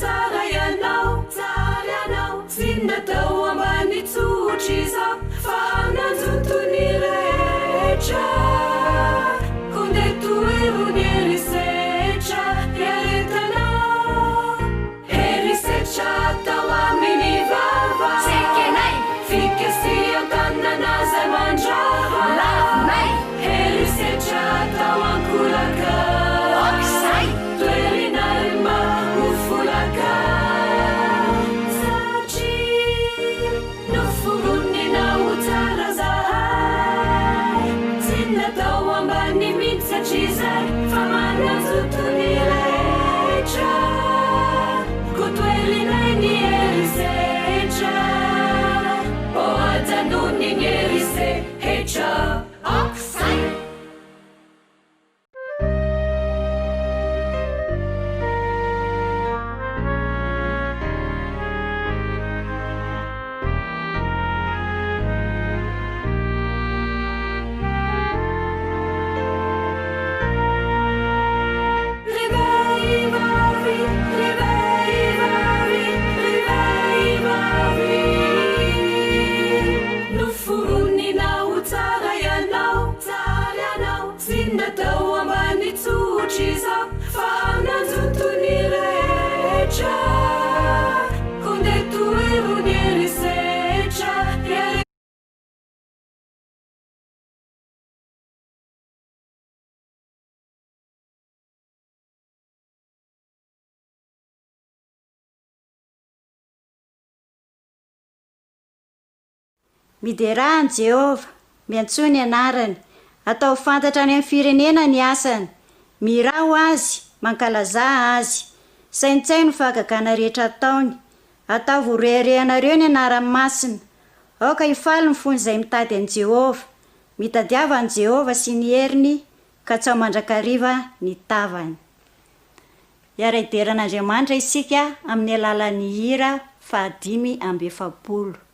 tsara ianao sy natao ambany tsotra izao fa nanjotony rehetra kondeha toerony herisetra iaretanao herisetra tao amin'ny vava sekenay fikasian-tanana zay mandrava lavinay herisetra tao ankolaka okizay toerinay mba hofolaka satria noforonina ho tsara zahay tsy natao ambany mihitsy satria zay fa manazotony rehetra ko toerinay ny herisetra o ajanony ny herisetra okizay natao ambany tsotra izao fa nanjotony rehetra kondeha toerony herisetra miderahan Jehova miantsony anarany atao fantatra any amin'ny firenena ny asany mirao azy mankalaza azy saintsaino fahagagana rehetra ataony atao vorearehanareo ny anarany masina aoka hifaly ny fony izay mitady an' Jehova mitadiava an' Jehova sy ny heriny ka tsy ao mandrakariva ny tavany iara-ideran'Andriamanitra isika amin'ny alalan'ny hira 570.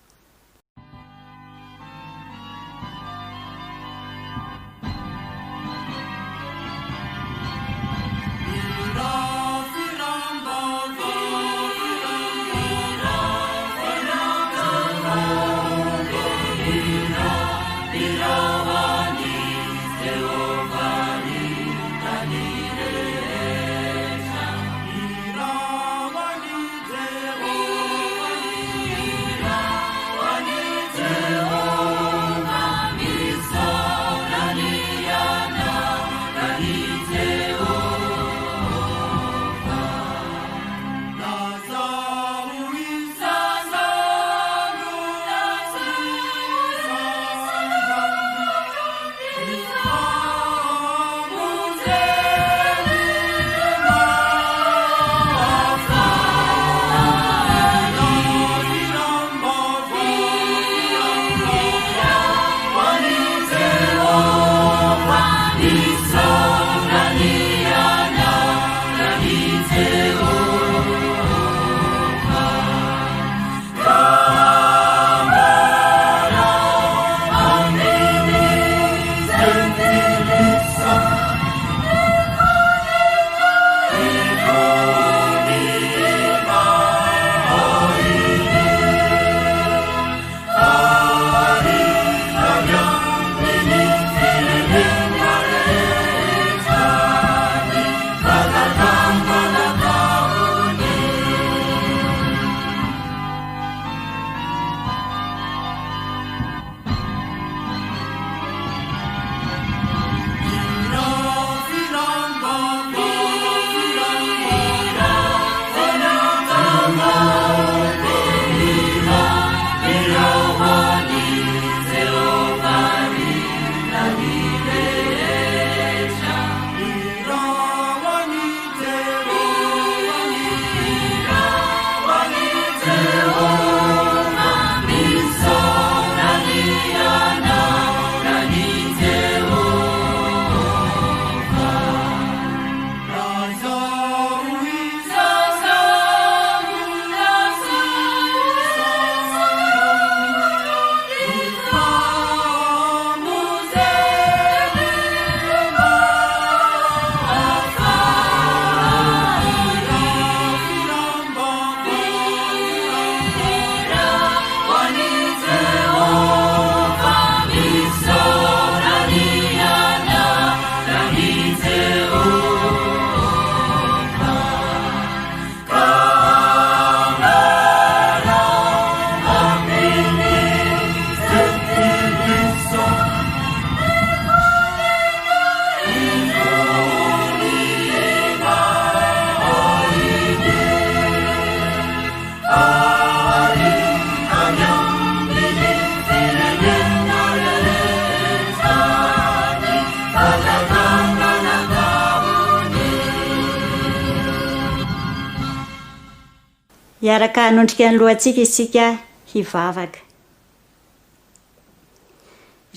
Iaraka hanondrika ny lohantsika isika hivavaka.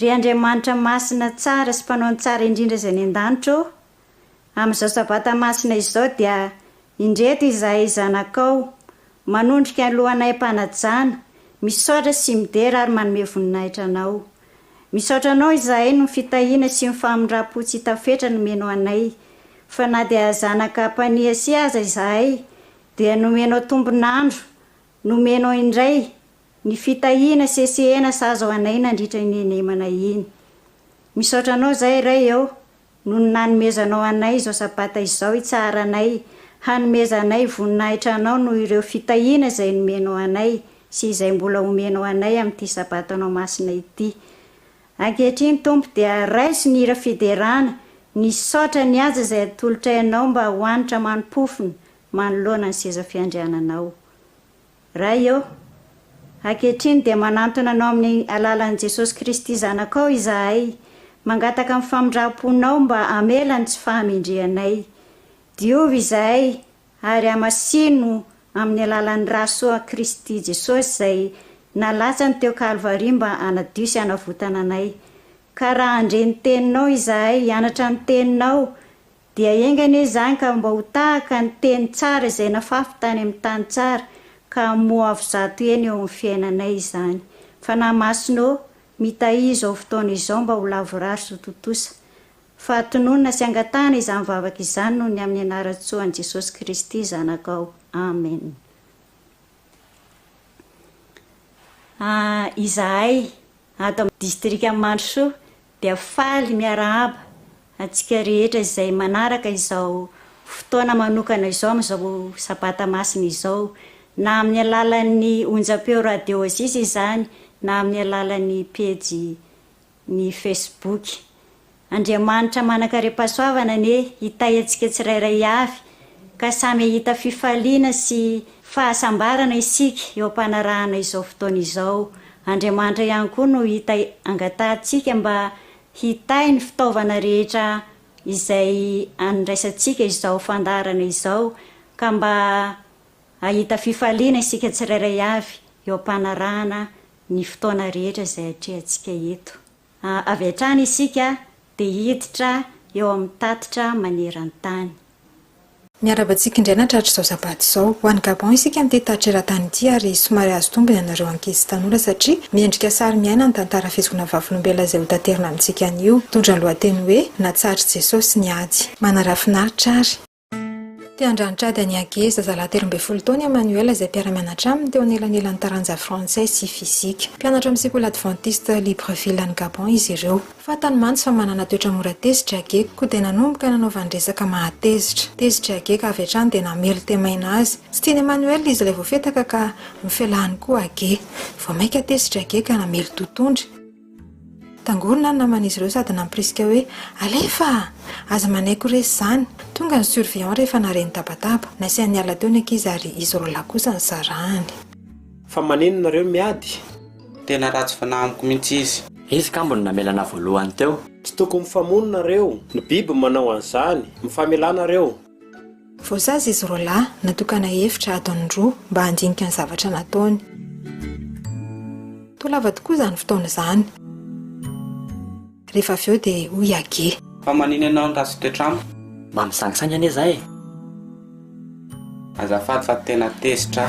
Ry Andriamanitra masina tsara sy mpanao ny tsara indrindra izay ny an-danitra, amin'izao sabata masina izao dia indreto izahay zanakao manondrika ny lohanay mpanajana, misaotra sy midera ary manome voninahitra anao. Misaotra anao izahay no fitahiana sy ny famindrapo tsy tafetra nomenao anay, fa na dia zanaka mpania sy aza izahay dia nomenao tombonandro, nomenao indray ny fitahiana sesehena sazo anay nandritra ny enemanay iny. Misaotra anao izay ray eo no nanomezanao anay izao sabata izao hitsara anay, hanomezanay voninahitra anao no ireo fitahiana izay nomenao anay sy izay mbola homenao anay amin'ity sabatanao masina ity. Ankehitriny Tompo dia raiso ny hira fiderana, ny saotra ny aja izay atolotrainao mba hoanitra manompofony manoloana ny seza fiandriananao. Ray eo, ankehitriny dia manantona anao amin'ny alalan'i Jesosy Kristy zanakao izahay, mangataka amin'ny famindraponao mba amelany tsy fahamendrehanay. Diovy izahay ary amasino amin'ny alalan'ny rasoa Kristy Jesosy izay nalatsany teo Kalvari mba anadio sy anavotana anay. Ka raha andre ny teninao izahay, hianatra ny teninao, dia engany izany ka mba ho tahaka ny teny tsara izay nafafy tany amin'ny tany tsara, ka moa avy zato eny eo amin'ny fiainanay izany. Fa namasinao mitahi izao fotoana izao mba ho lavorary sy ho totosa. Fa tononona sy angatana izany vavaka izany no ny amin'ny anaran-tsoan'i Jesosy Kristy zanakao. Amen. Izahay ato amin'ny distrika Mandrosoa dia faly miarahaba antsika rehetra izay manaraka izao fotoana manokana izao amin'izao sabata masina izao, na amin'ny alalan'ny onjam-peo radio Aziz izany, na amin'ny alalan'ny pejy ny Facebook. Andriamanitra manan-karem-pahasoavana anie hitahy antsika tsirairay avy, ka samy hita fifaliana sy fahasambarana isika eo ampanarahana izao fotoana izao. Andriamanitra ihany koa no hita angatantsika mba hitahy ny fitaovana rehetra izay andraisantsika izao fandarana izao, ka mba ahita fifaliana isika tsirairay avy eo ampanarahana ny fotoana rehetra izay atrehantsika eto. Avy hatrany isika dia hiditra eo amin'ny tatitra maneran-tany. Miarabantsika indray natratra izao sabaty izao. Ho an'ny Gabon isika amin'ity tatitra eran-tany ity ary somary azo tombony ianareo ankizy tanora satria miendrika sary miaina ny tantara fizikona vavolombelona izay ho tanterina amintsika anio. Mitondra ny lohateny hoe Natsaritra Jesosy ny ady. Manara-finaritra ary. Andranitra ady any Age, zazalahy 13 taona Emmanuel izay mpiara-mianatra aminy teo anelanelan'ny taranja français sy fizika. Mpianatra amin'ny sekoly Adventiste Libreville any Gabon izy ireo. Fantany mantsy fa manana toetra mora tezitra Age, koa dia nanomboka nanaovany resaka mahatezitra. Tezitra Age ka avy hatrany dia namely temaina azy. Tsy tiany Emmanuel izy ilay voafetaka ka mifelahany koa Age. Vao maika tezitra Age ka namely totondry. Tangorona ny naman'izy ireo sady nampirisika hoe alefa aza manaiko resy izany. Tonga ny surveillant rehefa nareny tabataba, nasiany ala teo ny ankizy ary izy roa kosa ny sarahany. Fa manino nareo miady? Tena ratsy fanamiko mihitsy izy. Izy ka mbona namelana voalohany teo. Tsy tokony mifamono nareo, ny biby manao an'izany, mifamelana nareo. Voasazy izy roa natokana hevitra ataony roa mba handinika ny zavatra nataony. Tolava tokoa izany fotoana izany. Rehefa avy eo dia hoy Age. Fa manino ianao ny ratsy toetramo? Mba misangisangy anie zahay. Azafady fa tena tezitra.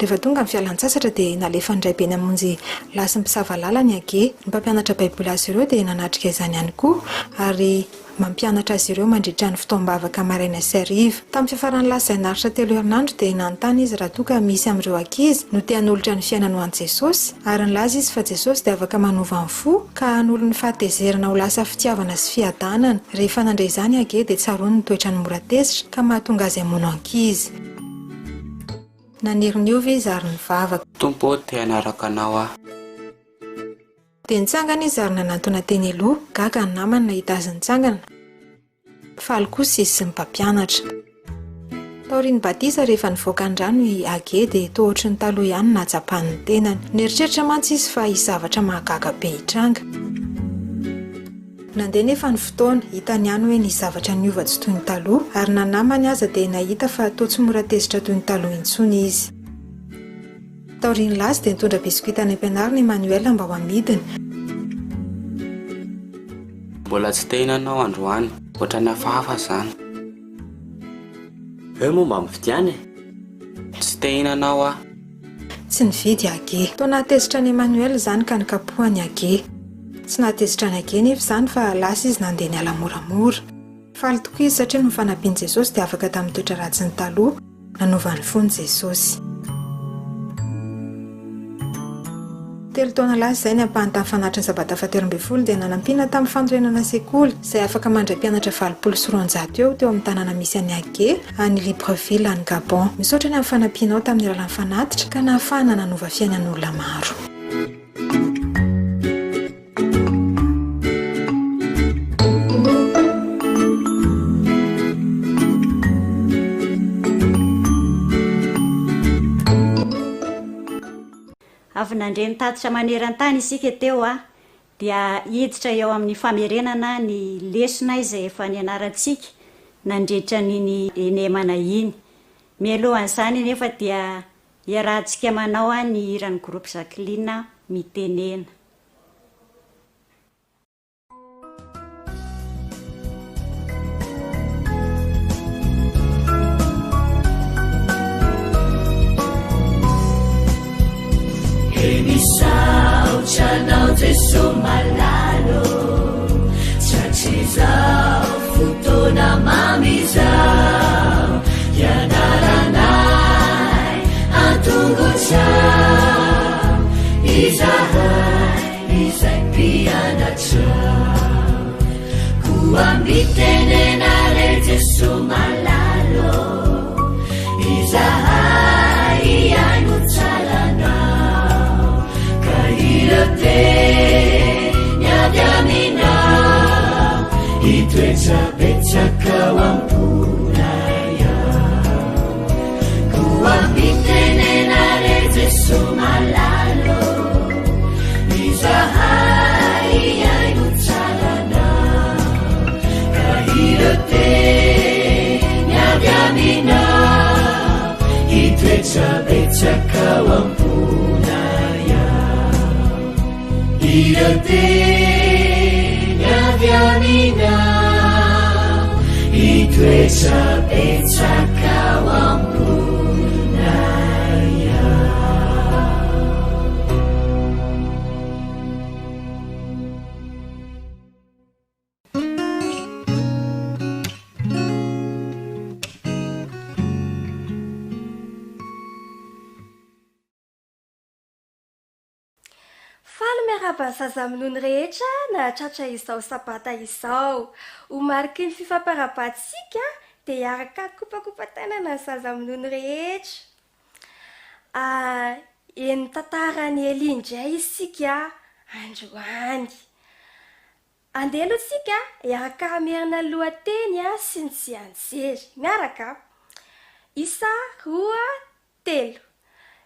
Rehefa tonga amin'ny fialan-tsasatra dia nalefa ny raibeny hamonjy lasy ny mpisava lalany Age. Ny mpampianatra baiboly azy ireo dia nanatrika izany ihany koa ary mampianatra azy ireo mandritra ny fotoam-bavaka maraina sy hariva. Tamin'ny fiafarany lasy izay naritra 3 herinandro dia nanontany izy raha toa ka misy amin'ireo ankizy no te hanolotra ny fiainany ho an'i Jesosy, ary nilaza izy fa Jesosy dia afaka manova ny fo ka hanolo ny fahatezerana ho lasa fitiavana sy fiadanana. Rehefa nandray izany Age dia tsaroany ny toetra ny mora tezitra ka mahatonga azy hamono ankizy. Naniriniovy izy ary nivavaka. Tompo te hanaraka anao aho. Dia nitsangana izy ary nanantona teny aloha, gaga ny namany nahita azy nitsangana. Faly kosa izy sy ny mpampianatra. Taoriany batisa rehefa nivoaka ny rano i Age dia toa ohatry ny taloha ihany nahatsapany ny tenany. Nieritreritra mantsy izy fa hisy zavatra mahagaga be hitranga. nandeha nefa ny fotoana hitany ihany hoe ny zavatra niova tsy toy ny taloha ary nanamany aza dia nahita fa atao tsy mora tezitra toy ny taloha intsony izy. Taoriany lasy dia nitondra biskuit tany am-pianarana Emmanuel mba ho amidiny. Mbola tsy te hihinanao androany, ohatrany hafahafa zany. Eo moa mba mividiany Tsy te hihinanao aho. Tsy nividy age. Toa nahatezitra ny Emmanuel zany ka nikapohany age. Tsy nahatezitra ny age nefa zany fa lasa izy nandeha niala moramora. Faly tokoa izy satria no fanampian'i Jesosy dia afaka tamin'ny toetra ratsy ny taloha nanovany fony Jesosy. 3 taona lasa izay ny ampahany tamin'ny fanatrany sabata faha-13 dia nanampiana tamin'ny fanorenana sekoly izay afaka mandray mpianatra 700 eo teo amin'ny tanàna misy any Age any Libreville any Gabon. Misaotra ny amin'ny fanampianao tamin'ny alalan'ny fanatitra ka nahafahana nanova fiainan'olona maro. Avy nandreny tatitra maneran-tany isika teo dia hiditra eo amin'ny famerenana ny lesona izay efa nianarantsika nandritra niny enemana iny. Mialohan'izany nefa dia iarahantsika manao ny hiran'ny groupe Jacqueline mitenena. Emisauchanao Jesu malalo Chachizao futona mamizao Yanaranai antunguchao Izai pianachao Kuambitenenare Jesu malalo Izai anuchalana Irate nyadamina itwecha kawampunaya kuambitenenare Jesu malalo izahai yanuchalana kairate nyadamina itwecha kawampunaya Irate nyadamina itwecha kawampunaya. Miarabazaza amin'ony rehetra na tratra izao sabata izao ho mariky ny fifamparabatsika dia hiaraka kopakopa-tanana zaza amin'ony rehetra. Eny tantarany Eli indray isika androany. Andeha aloha isika hiaraka amerina lohateny sy ny tsy anjery. Miaraka 1, 2, 3.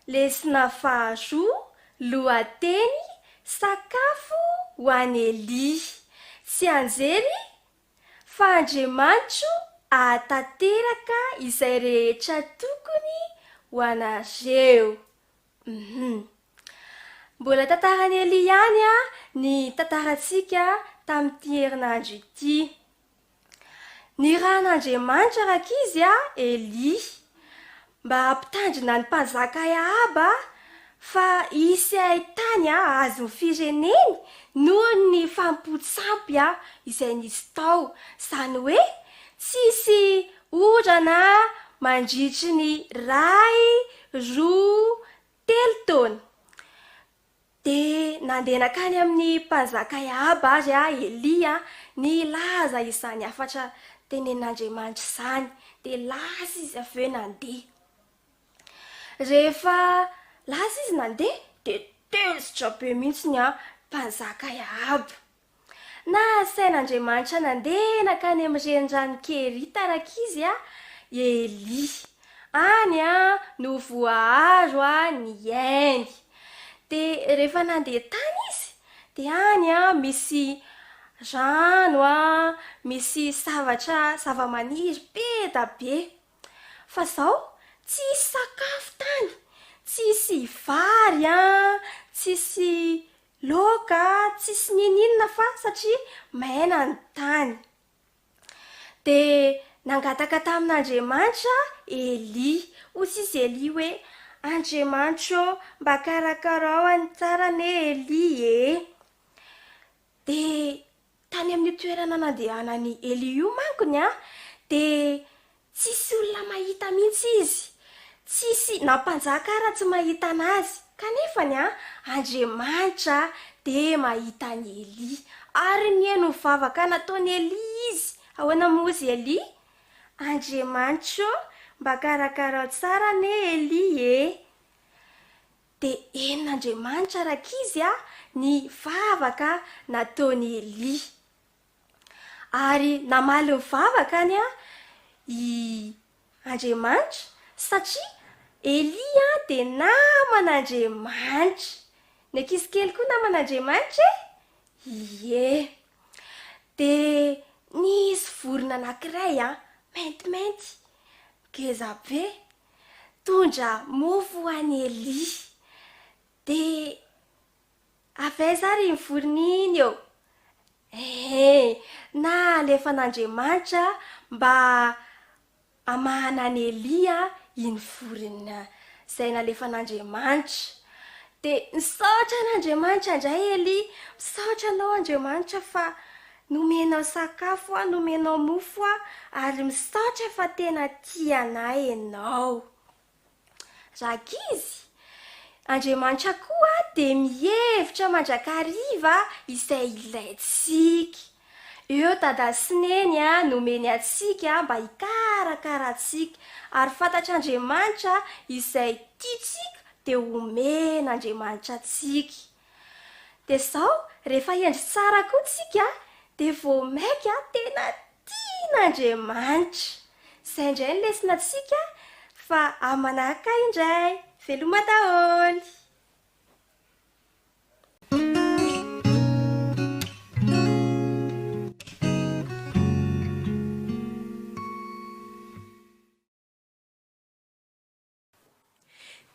Lesona faharoa lohateny sakafo ho an'ny Eli. Tsy anjery fa Andriamanitro ahatateraka izay rehetra tokony ho anareo. Mbola tantarany Eli ihany ny tantarantsika tamin'ity herinandro ity. Nirahan'Andriamanitra rakizy Eli mba hampitandrina ny mpanjaka Ahaba fa isy ahitany azo fireneny noho ny fampotsampy izay nisy tao. Zany hoe tsisy orana mandritry ny 1, 2, 3 taona. Dia nandeha nakany amin'ny mpanjaka Ahaba azy Eli ny laza izany afatra tenenin'Andriamanitra izany. Dia lasa izy avy eo nandeha. Rehefa lasa izy nandeha dia tezitra be mihitsy ny mpanjaka Ahaba. Nasain'Andriamanitra nandeha nakany amin'ny renirano Kerita rakizy Eli. Any no voaharo ny ainy. Dia rehefa nandeha tany izy dia any misy rano a misy zavamaniry be da be fa zao tsisy sakafo tany, tsisy vary a, tsisy loka, tsisy ninina fa satria maina ny tany. De nangataka tamin'Andriamanitra Eli, hoy izy Eli hoe Andriamanitra mba karakarao any tsara ne Eli e. De tany amin'ny toerana nandehanany Eli io mankony a, de tsisy olona mahita mihitsy izy, tsisy nampanjaka raha tsy mahita anazy, kanefany a Andriamanitra de mahita ny Eli ary nihaino mivavaka nataony Eli izy. Ahoana moa izy Eli? Andriamanitra mba karakarao tsara ne Eli e. De henon'Andriamanitra rakizy a ny vavaka nataony Eli. Ary namaly mivavaka any a i Andriamanitra satria Eli a de naman'Andriamanitra. Ny ankizy kely koa naman'Andriamanitra e? Ie. De nisy vorona anankiray a maintimainty ngeza be tondra mofo ho an'ny Eli. De aveza ary ny vorona iny eo? Na alefan'Andriamanitra mba amahana ny Eli a iny vorona zay nalefan'Andriamanitra. De nisaotra n'Andriamanitra indray Eli, misaotra anao Andriamanitra fa nomenao sakafo a, nomenao mofo a, ary misaotra fa tena tia anay ianao. Rakizy Andriamanitra koa de mihevitra mandrakariva izay ilaitsika. Eo dada sy neny a nomeny atsika mba hikarakara atsika, ary fantatr'Andriamanitra izay tiatsika de omen'Andriamanitra atsika. De zao rehefa endry tsara koa tsika de vao maika tena tian'Andriamanitra. Zay indray ny lesona tsika fa amanaka indray. Veloma daholo.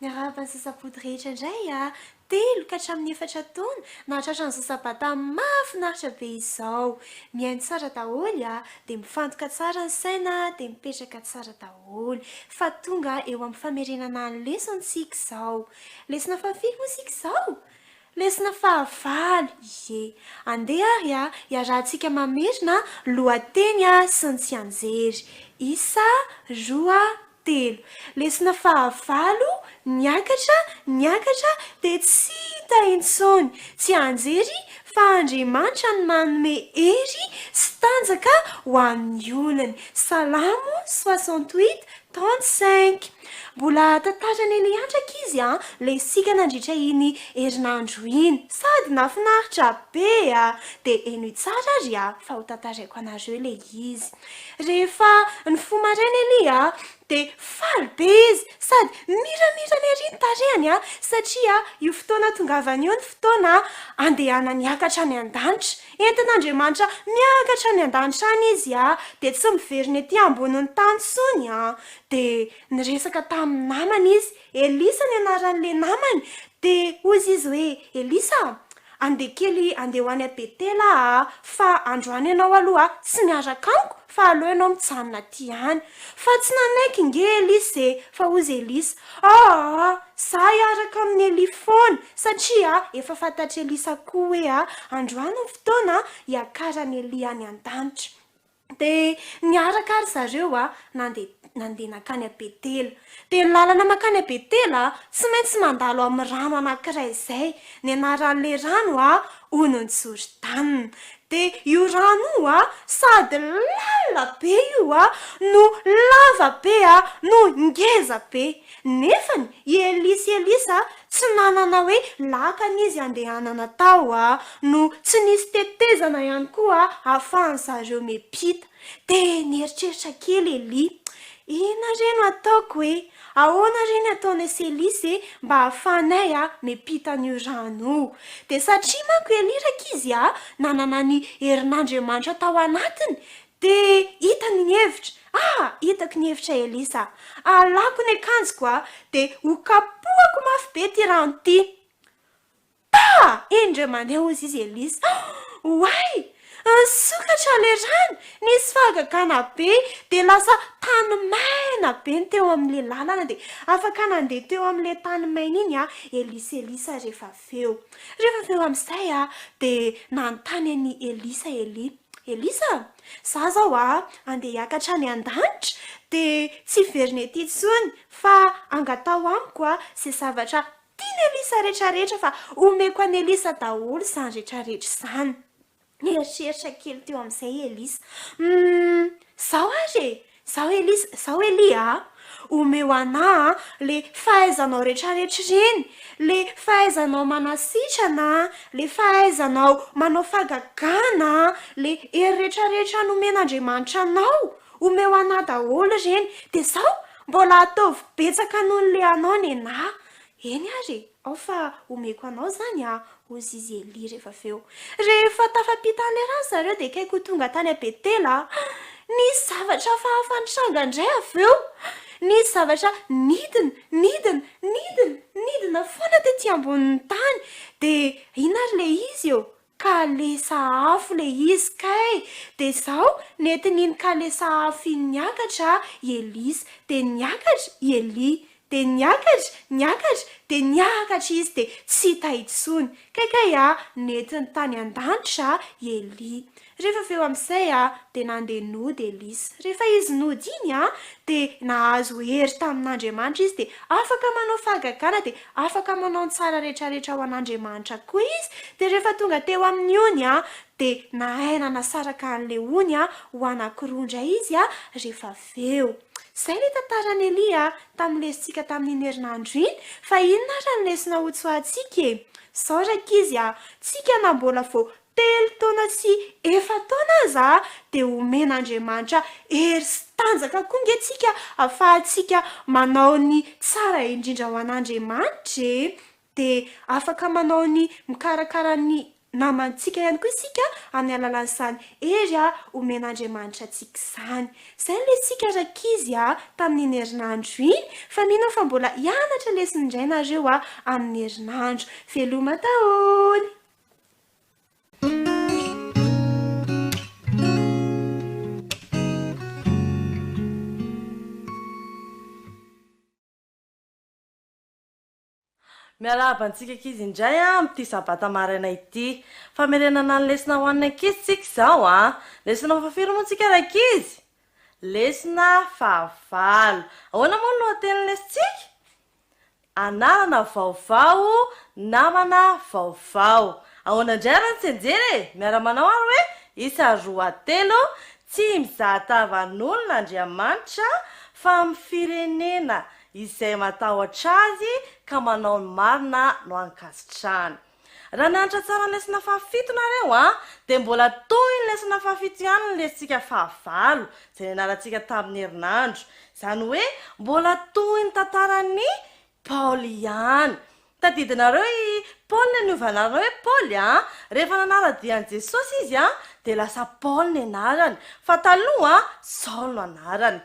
Miarahaba ny sasapody rehetra indray a, 3 ka hatramin'ny 4 taona nahatratra ny sasabata mahafinaritra be izao. Mihaino tsara daholo a, de mifantoka tsara ny saina, de mipetraka tsara daholo. Fa tonga eo amin'ny famerenana ny lesontsika izao. Lesona fahafiry moa isika izao? Lesona fahavalo. Ie, andeha ary a, iarahantsika mamerina lohateny a sy ny tsianjery. Isa, roa, telo. Lesona fahavalo, niakatra de tsy hita intsony. Tsy anjery fa Andriamanitra ny manome hery sy tanjaka ho amin'ny olony. Salamo 68:35. Mbola tantarany Eliandraka izy a, le sika nandritra iny herinandro iny. Sady nafinaritra be a, de eno tsara ary a, fa ho tantarako anareo le izy. Rehefa ny fomaraina Elia de faly be izy, sady miramira ny ery ny tarehany a, satria io fotoana tongavany io ny fotoana andehana niakatra any an-danitra. Entin'Andriamanitra miakatra any an-danitra any izy a, de tsy miveriny ety ambonin'ny tany sony a. De niresaka tamin'ny namany izy, Elisa ny anaran'le namany. De hozy izy hoe, Elisa, andeha kely andeha ho any Betela a, fa androany ianao aloha tsy miaraka amiko, fa aleo ianao mijanona aty any. Fa tsy nanaiky nge Elisa e, fa hozy Elisa, za hiaraka amin'ny Eli foana, satria efa fantatry Elisa koa hoe androany ny fotoana hiakarany Eli any an-danitra. De niaraka ary zareo nandeha nakany a Betela. De ny lalana makany a Betela tsy maintsy mandalo amin'ny rano anankiray izay. Ny anaran'le rano Honon-Jordanina. De io rano io sady lala be io no lava be no ngeza be. Nefany Elisa tsy nanana hoe lakana izy andehanana tao no tsy nisy tetezana ihany koa ahafahany zareo miampita. De nieritreritra kely Eli, inona re no ataoko hoe ahoana reny ataonay Selisy mba hahafanay mipita an'io rano de satria manko eliraka izy nanana ny herin'Andriamanitra tao anatiny de hitany ny hevitra hitako ny hevitra Elisa alako ny akanjoko de hokapohako mafy be ty rano ty indray mandeha ozy izy Elisa way sokatra le rano nisy fahagagana be de lasa tany maina be ny teo amin'le lalana de afaka nandeha teo amin'le tany maina iny Elisa rehefa feo amin'izay de nanontany any Elisa za zao andeha hiakatra ny an-danitra de tsy veriny ety intsony fa angatao amiko sy zavatra tiany Elisa rehetrarehetra fa omeko any Elisa daholo zany rehetrarehetra zany eritreritra kely teo amin'izay Elisa zao Elia omeo ana le fahaizanao rehetrarehetra reny le fahaizanao manasitrana le fahaizanao manao fahagagana le hery rehetrarehetra nomen'Andriamanitra anao omeo ana daholo reny de zao mbola ataovy betsaka noho le anao ny eny ao fa omeko anao zany ozy izy Eli rehefa tafapita le rano zareo de kaiko tonga tany Betela nisy zavatra fahafantranga indray aveo nisy zavatra nidina foana tety ambonin'ny tany de ina ry le izy kalesa afo le izy kay de zao nety niny kalesa afo iny niakatra Elisa de niakatra Eli de niakatra izy de tsy tahitsony kaikay nety ny tany an-danitra Eli rehefa feo amin'izay de nandeha nody Elisa rehefa izy nody iny de nahazo hery tamin'Andriamanitra izy de afaka manao fahagagana de afaka manao ny tsara rehetrarehetra ho an'Andriamanitra koa izy de rehefa tonga teo amin'ny ony de nahaina nasaraka an'le ony ho anankiroa indray izy rehefa feo zay le tantaran'ny Elia tam'lesitsika tamin'iny herinandro iny fa inona ra ny lesona hotsoatsika sao rakizy tsika na mbola vao 3 taona sy 4 taona aza de omen'Andriamanitra hery sy tanjaka kongatsika ahafahantsika manao ny tsara indrindra ho an'Andriamanitra de afaka manao ny mikarakara ny namantsika ihany koa isika amin'ny alalan'izany hery omen'Andriamanitra tsika zany zay lesika rakizy tamin'iny herinandro iny fa mino fa mbola hianatra lesiny indray nareo amin'ny herinandro veloma daholo miarahaba antsika ankizy indray amin'ity sabata maraina ity famerenana ny lesona ho an'ny ankizy tsika izao lesona fahafiry moa tsika ankizy lesona fahavalo ahoana moa no lohatenin'ny lesitsika anarana vaovao namana vaovao ahoana indray raha ny tsenjery miara-manao ary hoe isa 2 tsy mizahatavan'olona Andriamanitra fa amin'ny firenena izay matahotra azy ka manao ny marina no ankasitrahany raha nianatra tsara ny lesona fahafito nareo de mbola toy ny lesona fahafito ihany ny lesitsika fahavalo izay nianarantsika tamin'ny herinandro izany hoe mbola toy ny tantaran'ny Paoly ihany tadidinareo i Paoly niovanareo hoe Paoly rehefa nanaradian'i Jesosy izy de lasa Paoly ny anarany fa taloha Saul no anarany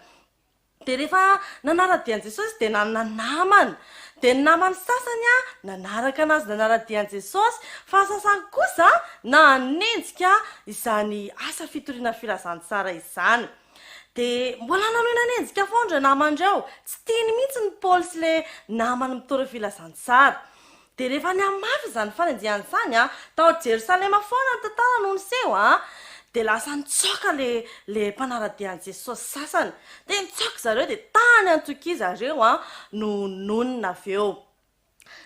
de rehefa nanaradian'i Jesosy de namany de ny namany sasany nanaraka anazy nanaradian'i Jesosy fa sasany kosa nanenjika izany asa fitoriana filazantsara izany de mbola nanoina nanenjika foana namandreo tsy tiany mihitsy ny Paoly sy le namany mitory filazantsara de rehefa niamafy izany fanenjehany izany tao Jerosalema foana ny tantara noho ny seho de lasa nitsoaka le mpanaradian'i Jesosy sasany de nitsoaka zareo de tany Antiokia zareo no nonina aveo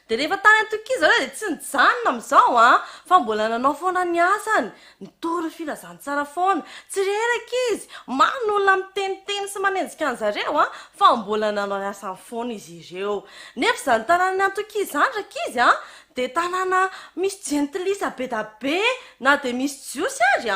de rehefa tany Antiokia zareo de tsy nijanona amin'izao fa mbola nanao foana ny asany nitory filazantsara foana tsy reraka izy maro ny olona miteniteny sy manenjika any zareo fa mbola nanao ny asany foana izy ireo nefa izany tanàna Antiokia izany rakizy de tanàna misy jentilisa be da be na de misy jiosy ary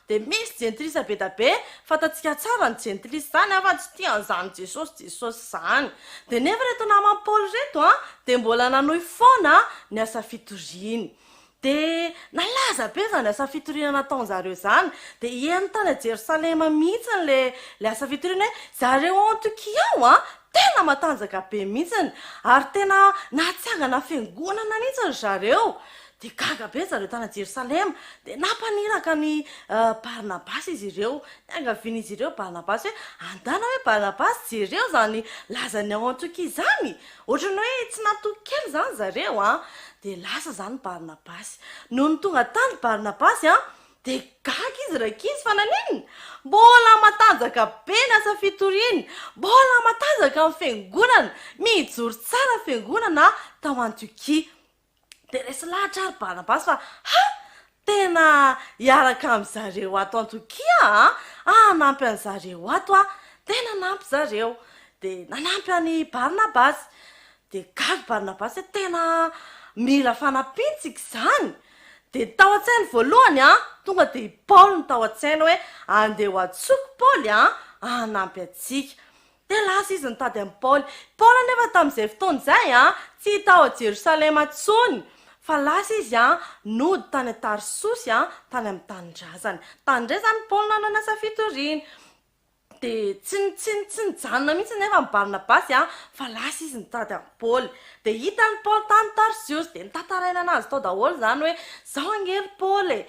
dia misy jentilisa be da be fatatsika tsara ny jentilisa zany fa tsy tian'izany jesosy zany dia nefa reto namany Paoly reto dia mbola nanohy foana ny asa fitoriany dia nalaza be zany asa fitoriana nataon'zareo zany dia hieny tany a Jerosalema mihitsiny le asa fitoriana hoe zareo Antiokia ao tena matanjaka be mihitsiny ary tena nahatsiangana fiangonana mihitsiny zareo dia gaga be zareo tany Jerosalema dia nampaniraka ny Barnabasy izy ireo niangavian'izy ireo Barnabasy hoe andana hoe Barnabasy jereo zany lazany ao Antiokia zany ohatrany hoe tsy natoky kely zany zareo dia lasa zany Barnabasy noho ny tonga tany Barnabasy dia gaga izy rakizy fa naniny mbola matanjaka be ny asa fitoriany mbola matanjaka amin'ny fiangonana mijoro tsara fiangonana tao Antiokia dia resy lahatra ary Barnabasy fa tena hiaraka amin'zareo ato Antiokia anampy an'zareo ato tena nampy zareo dia nanampy any Barnabasy dia gaga Barnabasy tena mila fanapintsika zany dia tao an-tsainy voalohany tonga dia Paoly ny tao an-tsainy hoe andeha ho atsoky Paoly anampy atsika dia lasa izy nitady amin'ny Paoly nefa tamin'izay fotoana izay tsy tao a Jerosalema tsony fa lasa izy nody tany Tarsosy tany amin'ny tanindrazany zany Paoly nanao asa fitoriana dia tsy nijanona mihitsy nefa amin'ny Barnabasy fa lasa izy nitady amin'ny Paoly dia hitany Paoly tany Tarsosy dia nitantaraina anazy tao daholo zany hoe zao angery Paoly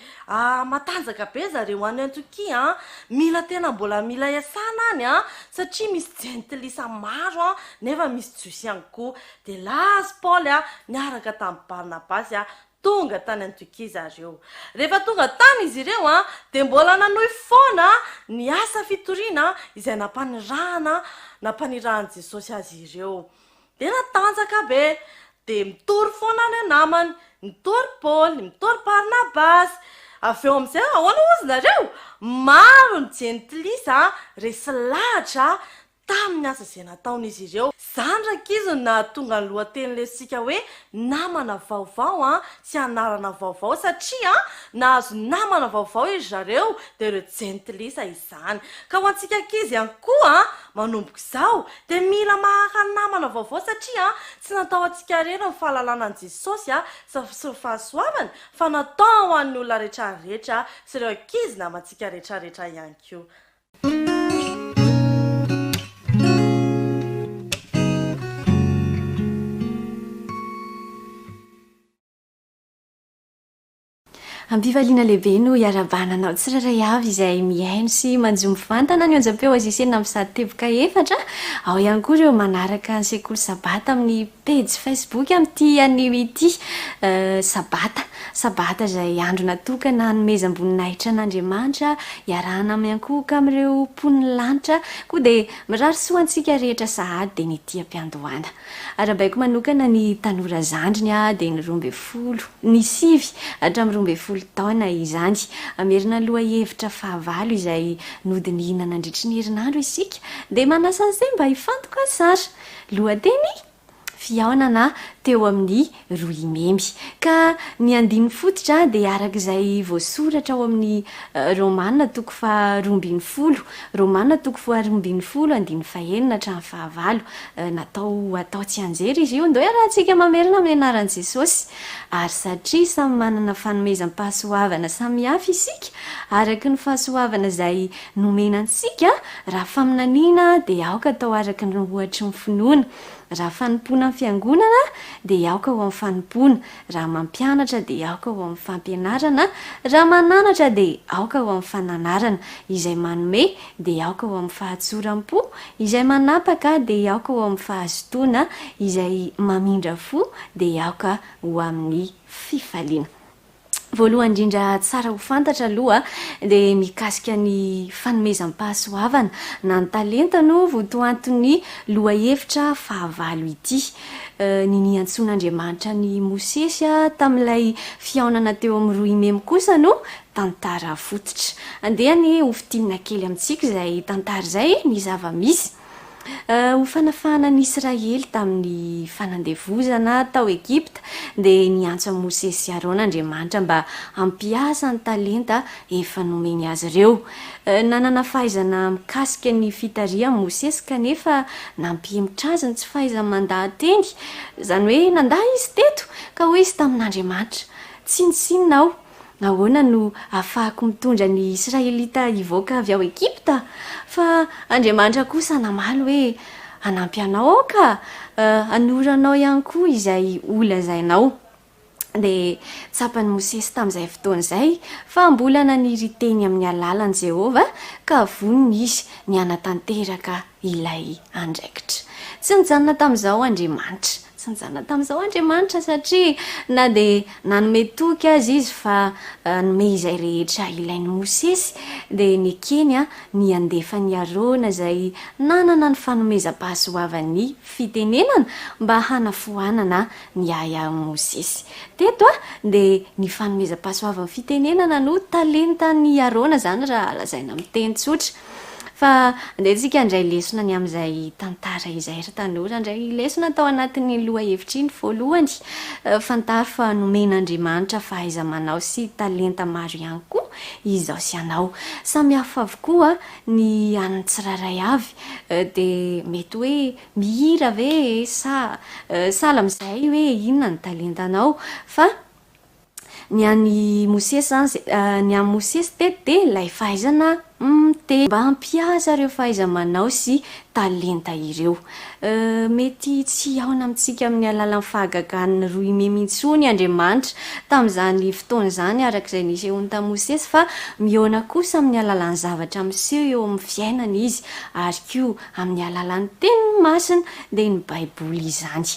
matanjaka be zareo any Antiokia mila tena mbola mila iasana any satria misy jentilisa maro nefa misy jiosy ihany koa dia lasa Paoly niaraka tamin'ny Barnabasy tonga tany Antiokia zareo rehefa tonga tany izy ireo dia mbola nanohy foana ny asa fitoriana izay nampanirahany Jesosy azy ireo dia natanjaka be dia mitory foana ny namany mitory Paoly mitory Barnabasy avy eo amin'izay ahoana ozy nareo maro ny jentilisa resy lahatra tamin'ny asa izay nataon'izy ireo zany rakizy na tonga ny lohateny lesika hoe namana vaovao sy anarana vaovao satria nahazo namana vaovao izy zareo dia ireo jentilisa izany ka ho antsika ankizy ihany koa manomboka izao dia mila mahaka namana vaovao satria tsy natao antsika rena ny fahalalana an' Jesosy sy ny fahasoavany fa natao ho an'ny olona rehetrarehetra sy ireo ankizy namantsika rehetrarehetra ihany koa. Ampifaliana lehibe no iarabananao tsiraray avy izay miaino sy manjomy fantana ny onjam-peo azesena amin'ny sady teboka efatra ao ihany koa ireo manaraka ny sekoly sabata amin'ny page Facebook amin'ity anio ity sabata izay andro natokana nomezam-boninahitra an'Andriamanitra iarahana miankohoka amin'ireo mponiny lanitra koa dia mirary soantsika rehetra sahady dia ny ity ampiandohana arabaiko manokana ny tanora zandriny dia ny 12 ny 7 hatramin'ny 12 taona izany amerina loha hevitra fahavalo izay nodinihina nandritry ny herinandro isika dia manasa an'izay mba hifantoka tsara lohateny fiaonana teo amin'ny roy memy ka ny andiny fototra dia arak'izay voasoratra ao amin'ny Romanina toko fa 12 Romanina toko fa 12 andiny fahenina hatramin'ny fahavalo natao atao tsy anjery izy io ndoe rahantsika mamerina amin'ny anaran'i Jesosy ary satria samy manana fanomezam-pahasoavana samihafa isika araky ny fahasoavana izay nomenantsika raha faminaniana dia aoka atao araky ny ohatra ny finoana raha fanompona amin'ny fiangonana dia aoka ho amin'ny fanompona raha mampianatra dia aoka ho amin'ny fampianarana raha mananatra dia aoka ho amin'ny fananarana izay manome dia aoka ho amin'ny fahatsoram-po izay manapaka dia aoka ho amin'ny fahazotoana izay mamindra fo dia aoka ho amin'ny fifaliana voalohany indrindra tsara ho fantatra aloha dia mikasika ny fanomezam-pahasoavana na ny talenta no votoantony loha hevitra fahavalo ity ny niantson'Andriamanitra ny Mosesy tamin'ilay fiaonana teo amin'ny roy memy kosa no tantara fototra andehany hofitinina kely amintsika izay tantara izay ny zava-misy ho fanafana ny Israely tamin'ny fanandevozana tao Egipta dia niantso Mosesy sy Arona Andriamanitra mba hampiasa ny talenta efa nomeny azy ireo. Nanana fahaizana mikasika ny fitaria Mosesy kanefa nampihemitra azy ny tsy fahaizana mandahan-teny, izany hoe nandahy izy teto ka hoe izy tamin'Andriamanitra tsinontsinona aho. Nahoana no ahafahako mitondra ny Israelita hivoaka avy ao Egipta? Fa Andriamanitra kosa namaly hoe hanampy anao ao ka hanoranao ihany koa izay olazainao. Dia tsapany Mosesy tamin'izay fotoana izay fa mbola naniry teny amin'ny alalan'i Jehova ka voniny izy ny hanatanteraka ilay andraikitra. Tsy nijanona tamin'izao Andriamanitra. Sanjana tamin'izao Andriamanitra satria na dia nanome toky azy izy fa nome izay rehetra ilain'ny Mosesy dia ny keny ny andefa ny Arona izay nanana ny fanomezam-pahasoavan'ny fitenenana mba hanafoanana ny aya Mosesy. Teto dia ny fanomezam-pahasoavan'ny fitenenana no talentan'ny Arona izany raha lazaina amin'ny teny tsotra. Fa andeha tsika indray lesona ny amin'izay tantara izay tanora indray lesona tao anatin'ny loha hevitra iny voalohany fantaro fa nomen'Andriamanitra fahaiza-manao sy talenta maro ihany koa izao sy anao. Samy hafa avokoa ny an'ny tsiraray avy dia mety hoe mihira ve sa amin'izay hoe inona ny talentanao fa ny an'ny Mosesy ny an'ny Mosesy teto dia ilay fahaizana miteny mba hampiasa ireo fahaiza-manao sy talenta ireo. Mety tsy ahona amintsika amin'ny alalan'ny fahagagan'ny roa imemintsony Andriamanitra tamin'izany fotoana izany arak'izay nisehony tamin'ny Mosesy fa mihaona kosa amin'ny alalan'ny zavatra miseho eo amin'ny fiainana izy ary koa amin'ny alalan'ny teny masina dia ny Baiboly izany.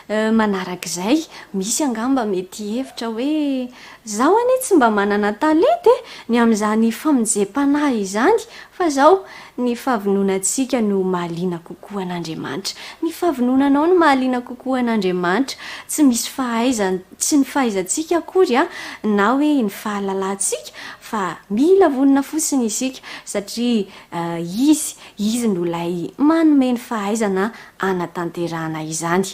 Manarak'izay misy angamba mety hevitra hoe zaho anie tsy mba manana talenta ny amin'izany famonjem-panahy izany fa zaho ny fahavononantsika no mahaliana kokoa an'Andriamanitra. Ny fahavononanao no mahaliana kokoa an'Andriamanitra, tsy misy fahaizana, tsy ny fahaizantsika akory na hoe ny fahalalantsika fa mila vonona fotsiny isika satria izy no ilay manome ny fahaizana anatanterahana izany.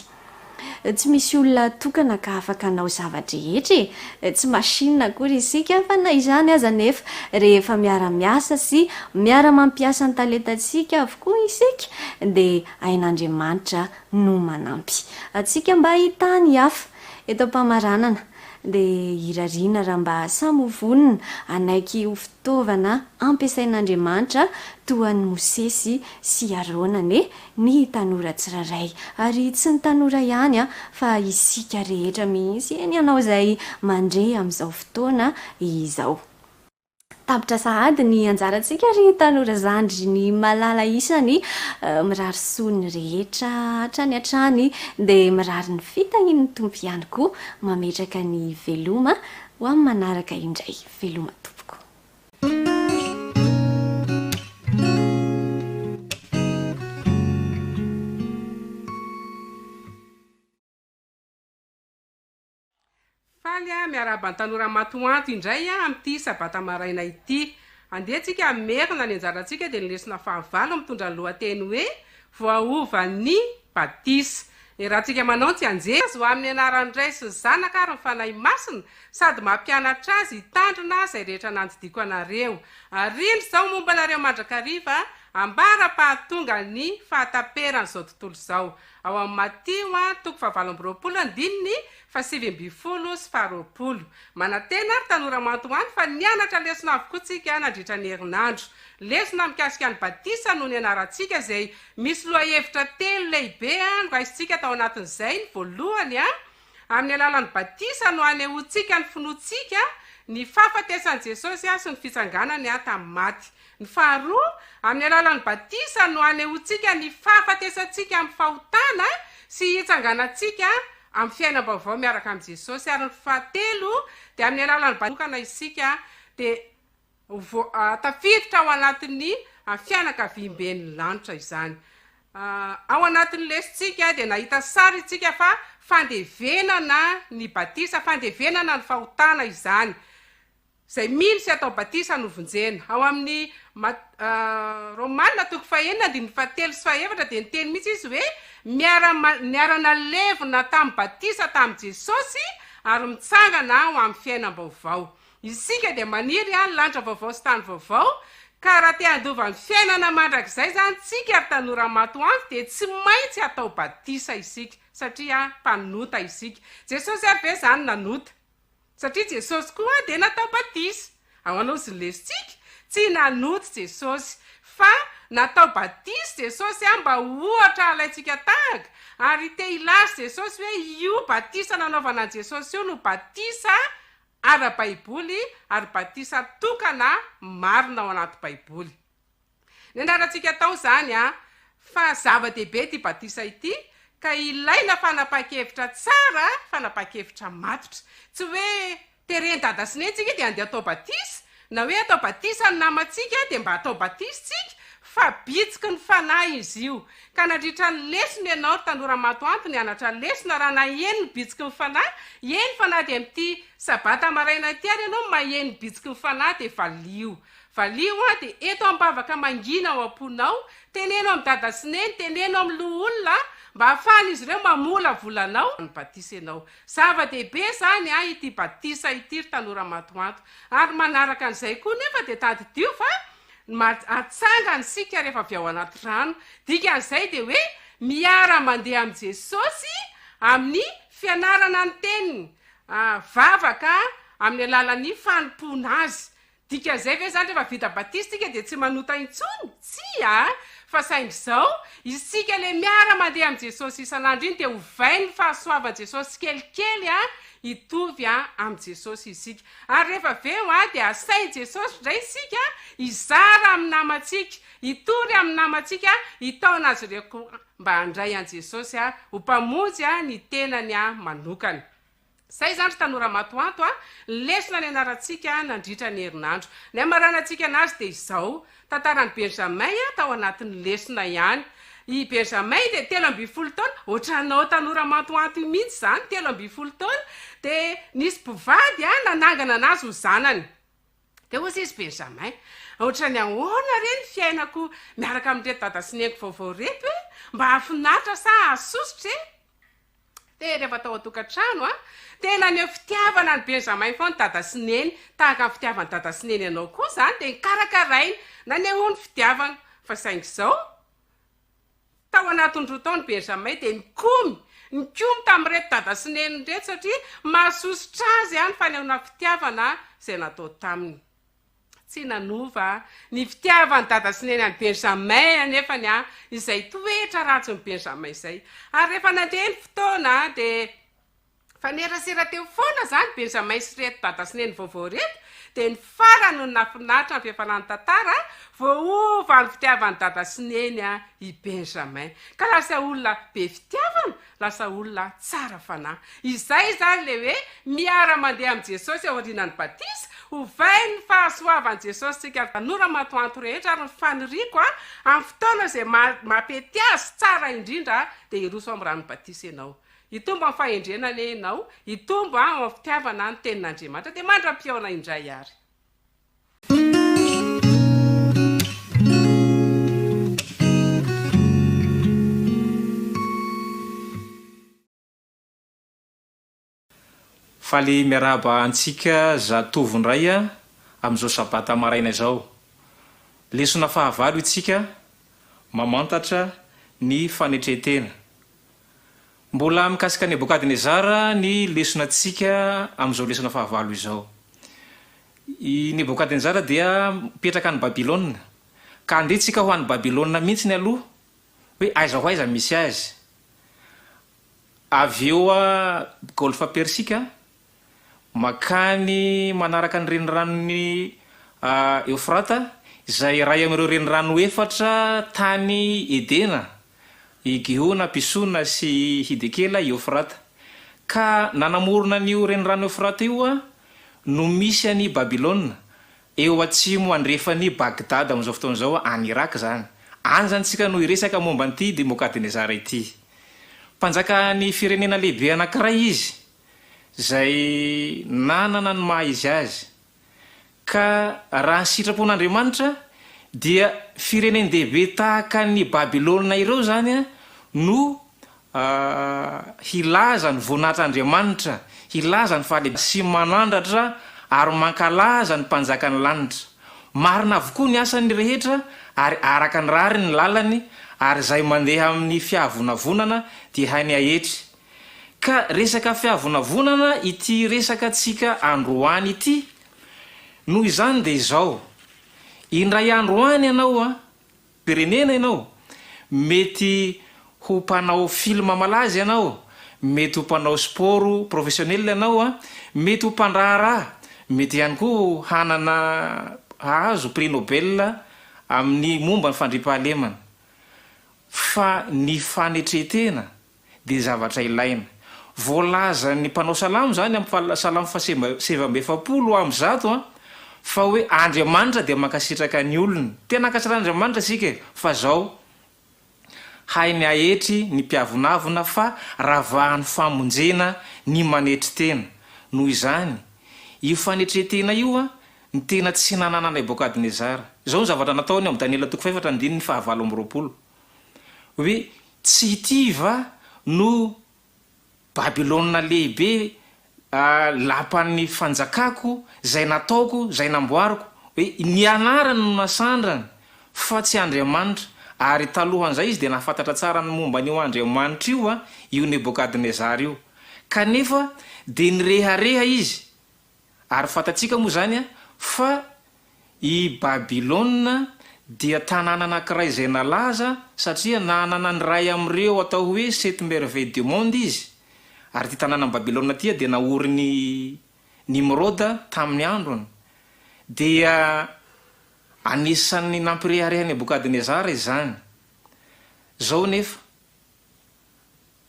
Tsy misy olona tokana ka afaka hanao zavatra rehetra tsy masinina akory isika fa na izany aza nefa rehefa miara-miasa sy miara-mampiasa ny talentantsika avokoa isika dia ain'Andriamanitra no manampy atsika mba hitany hafa eto am-pamaranana dia hirariana raha mba samy vonona anaiky ho fitaovana ampiasain'Andriamanitra toa ny Mosesy sy Arona ny tanora tsiraray ary tsy ny tanora ihany fa isika rehetra mihitsy eny ianao izay mandre amin'izao fotoana izao. Tapitra sahady ny anjarantsika ry tanora zandry ny malala isany mirary soa ny rehetra hatrany dia mirary ny fitahin'ny tompo ihany koa mametraka ny veloma ho amin'ny manaraka indray. Veloma tompoko. Faly miaraba ny tanora matoanto indray amin'ity sabata maraina ity. Andehantsika merina ny anjarantsika dia ny lesona fahavalo mitondra ny lohateny hoe voaovan'ny batisa. Rahantsika manao tsy anjera azy ho amin'ny anaran'ny Ray sy ny Zanaka ary ny fanahy masina sady mampianatra azy hitandrina izay rehetra nandidiako anareo. Arindry izao momba anareo mandrakariva ambara-pahatonga ny fahataperan'izao tontolo izao. Ao amin'ny Matio 7:20 fa 7:20 sy 20. Manantena ary tanora matoany fa nianatra lesona avokoa tsika nandritra ny herinandro. Lesona mikasika ny batisa noho ny anarantsika izay misy lohahevitra telo lehibe no raisitsika tao anatin'izay. Ny voalohany amin'ny alalan'ny batisa no anehoantsika ny finoantsika ny fahafatesan'i Jesosy sy ny fitsanganany tamin'ny maty. Ny faharoa amin'ny alalan'ny batisa no anehoantsika ny fahafatesantsika amin'ny fahotana sy hitsanganantsika amin'ny fiainam-baovao miaraka amin'ny Jesosy. Ary ny fahatelo dia amin'ny alalan'ny batisa isika dia tafiditra ao anatin'ny fianakaviam-ben'ny lanitra izany. Ao anatin'ny lesitsika dia nahita sary itsika fa fandevenana ny batisa, fandevenana ny fahotana izany. Izay mily sy atao batisa no vonjena. Ao amin'ny Romana toko fahenina andiny fahatelo sy fahefatra dia niteny mihitsy izy hoe niarana levona tamin'ny batisa tamin'ny Jesosy ary mitsangana ho amin'ny fiainam-baovao. Isika dia maniry lanitra vaovao sy tany vaovao, ka raha te handova ny fiainana mandrakizay zany tsika ary tanora matoanto dia tsy maintsy atao batisa isika satria mpanota isika. Jesosy ary ve zany nanota, satria Jesosy koa dia natao batisa. Ao anao sy lesitsika tsy nanota Jesosy fa natao batisa Jesosy mba ohatra alaitsika tahaka, ary te hilaza Jesosy hoe io batisa nanaovana Jesosy io no batisa ara-baiboly ary batisa tokana marina ao anaty baiboly. Ny anaratsika tao zany fa zava-dehibe ty batisa ity, ka ilaina fanapa-kevitra tsara, fanapa-kevitra matotra. Tsy hoe terendada sy nentsika dia andeha atao batisa, na hoe atao batisa ny namatsika dia mba atao batisa tsika, fa bitsiky ny fanahy izy io. Ka nandritra ny lesona ianao tanora matoanto ny anatra lesona raha na eny ny bitsiky ny fanahy, eny fanahy dia amin'ity sabata maraina ity ary ianao maheny bitsiky ny fanahy dia valio. Valio dia eto ambavaka mangina ao am-ponao, teneno amin'ny dada sy neny, teneno amin'ny loha olona mba ahafahan'izy ireo mamola volanao ny batisa ianao. Zava-dehibe zany ity batisa ity ry tanora matoanto. Ary manaraka an'izay koa nefa dia tadidio fa atsangany sika rehefa avy ao anaty rano. Dikan'izay dia hoe miara mandeha amin'ny Jesosy amin'ny fianarana ny teniny, vavaka amin'ny alalan'ny fanompoana azy. Dikan'izay ve zany rehefa vita batisa tika dia tsy manota intsony? Tsy fa saingy izao isika le miara mandeha amin'ny Jesosy isan'andro iny dia hovainy ny fahasoavan'i Jesosy kelikely hitovy amin'ny Jesosy isika. Ary rehefa aveo dia asainy Jesosy indray isika hizara amin'ny namatsika, hitory amin'ny namatsika, hitaona azy ireo mba handray an'i Jesosy ho mpamonjy ny tenany manokany. Zay zany tanora matoanto lesona ny anaratsika nandritra ny herinandro. Ny amaranantsika anazy dia izao, tantaran'ny Benjamin tao anatin'ny lesona ihany. I Benjamin dia 13 taona, ohatranao tanora matoanto mihitsy zany, 13 taona, dia nisy mpivady nanangana anazy ho zanany. Dia hozy izy Benjamin, ohatrany ahoana reny fiainako miaraka amin'reto dada sy neniko vaovao reto hoe mba hafinaritra sa hasosotra e? Dia rehefa tao an-tokantrano tena ny fitiavana ny Benjamin foana dada sy neny, tahaka ny fitiavana dada sy neny ianao koa zany dia nikarakarainy naneho ny fitiavana. Fa saingy izao tao anatin'ny roa taona Benjamin dia nikomy tamin'ireto dada sy neny reto satria mahasosotra azy ny fanehoana fitiavana izay natao taminy. Tsy nanova ny fitiavany dada sy neny any Benjamin nefa izay toetra ratsy ny Benjamin izay. Ary rehefa nandeha ny fotoana dia fanerasera teo foana zany Benjamin sy reto dada sy neny vaovao reto, dia ny farany no nafinaritra ny fihavanany tantara voaova ny fitiavany dada sy neny i Benjamin. Ka lasa olona be fitiavana, lasa olona tsara fanahy. Izay zany le hoe miara mandeha amin'ny Jesosy ao aorian'ny batisa, hovainy ny fahasoavan'i Jesosy tsika tanora matoanto rehetra ary ny faniriako amin'ny fotoana izay mampety azy tsara indrindra dia hiroso amin'ny rano batisa ianao. Hitombo amin'ny fahendrenana ianao, hitombo amin'ny fitiavana ny tenin'Andriamanitra dia mandra-piaona indray ary. Faly miaraba antsika zatovondray amin'izao sabata maraina izao. Lesona fahavalo itsika mamantatra ny fanetretena. Mbola mikasika ny Nebokadnezara ny lesona antsika amin'izao lesona fahavalo izao. I Nebokadnezara dia mipetraka any Babilôna, ka andetsika ho any Babilôna mihitsy ny aloha hoe aiza ho aiza misy azy. Avy eo golfa persika makany manaraka ny reniranony Eufrata, izay ray amin'ireo renirano efatra tany Edena, i Gihona, Pisona sy Hidekela, Eufrata. Ka nanamorona an'io renirano Eufrata io no misy any Babilôna eo atsimo andrefany Bagdad amin'izao fotoana izao any Irak zany. Any zany tsika no iresaka momba an'ity Nebokadnezara ity. Mpanjaka ny firenena lehibe anankiray izy, izay nanana ny maha izy azy. Ka raha ny sitrapon'Andriamanitra dia firenendehibe tahaka ny babilôna ireo zany a no hilaza ny voninahitryandriamanitra, hilaza ny fahalehibe sy manandratra ary mankalaza ny mpanjakany lanitra. Marina avokoa ny asany rehetra ary araka ny rary ny lalany ary zay mandeha amin'ny fiavonavonana dia hainy ahetry. Ka resaka fiavonavonana ity resaka tsika androany ity, noho izany dia izao, indray androany ianao a pirenena ianao, mety ho mpanao filma malazy ianao, mety ho mpanao sport professionnel ianao a, mety ho mpandraharaha, mety ihany koa hanana azo prix Nobel amin'ny momba ny fandripahalemana. Fa ny fanetretena dia zavatra ilaina. Voalaza ny mpanao salamo zany amin'ny salamo 770 am'zato fa hoe Andriamanitra dia mankasitraka ny olona. Tena ankasitrah'Andriamanitra sika, fa zao hainy ahetry ny mpiavonavona fa ravahan'ny famonjena ny manetry tena. Noho izany io fanetretena io ny tena tsy nanana Nebokadnezara. Zao ny zavatra nataony amin'ny Daniela 4:7 hoe tsy hitiva no Babilôna lehibe lapan'ny fanjakako zay nataoko, zay namboariko, hoe ny anarany no nasandrany fa tsy Andriamanitra. Ary talohan'izay izy dia nafantatra tsara ny momba n'io Andriamanitra io io Nebokadnezara io, kanefa dia nirehareha izy. Ary fantatsika moa zany fa i Babilôna dia tanàna anankiray izay nalaza satria nanana ny ray am'ireo atao hoe 7 merveilles du monde izy. Ary ty tanàna ny Babilôna tia dia naory ny Nimroda tamin'ny androny. Dia anisan'ny nampirehareha Nebokadnezara izany. Zao nefa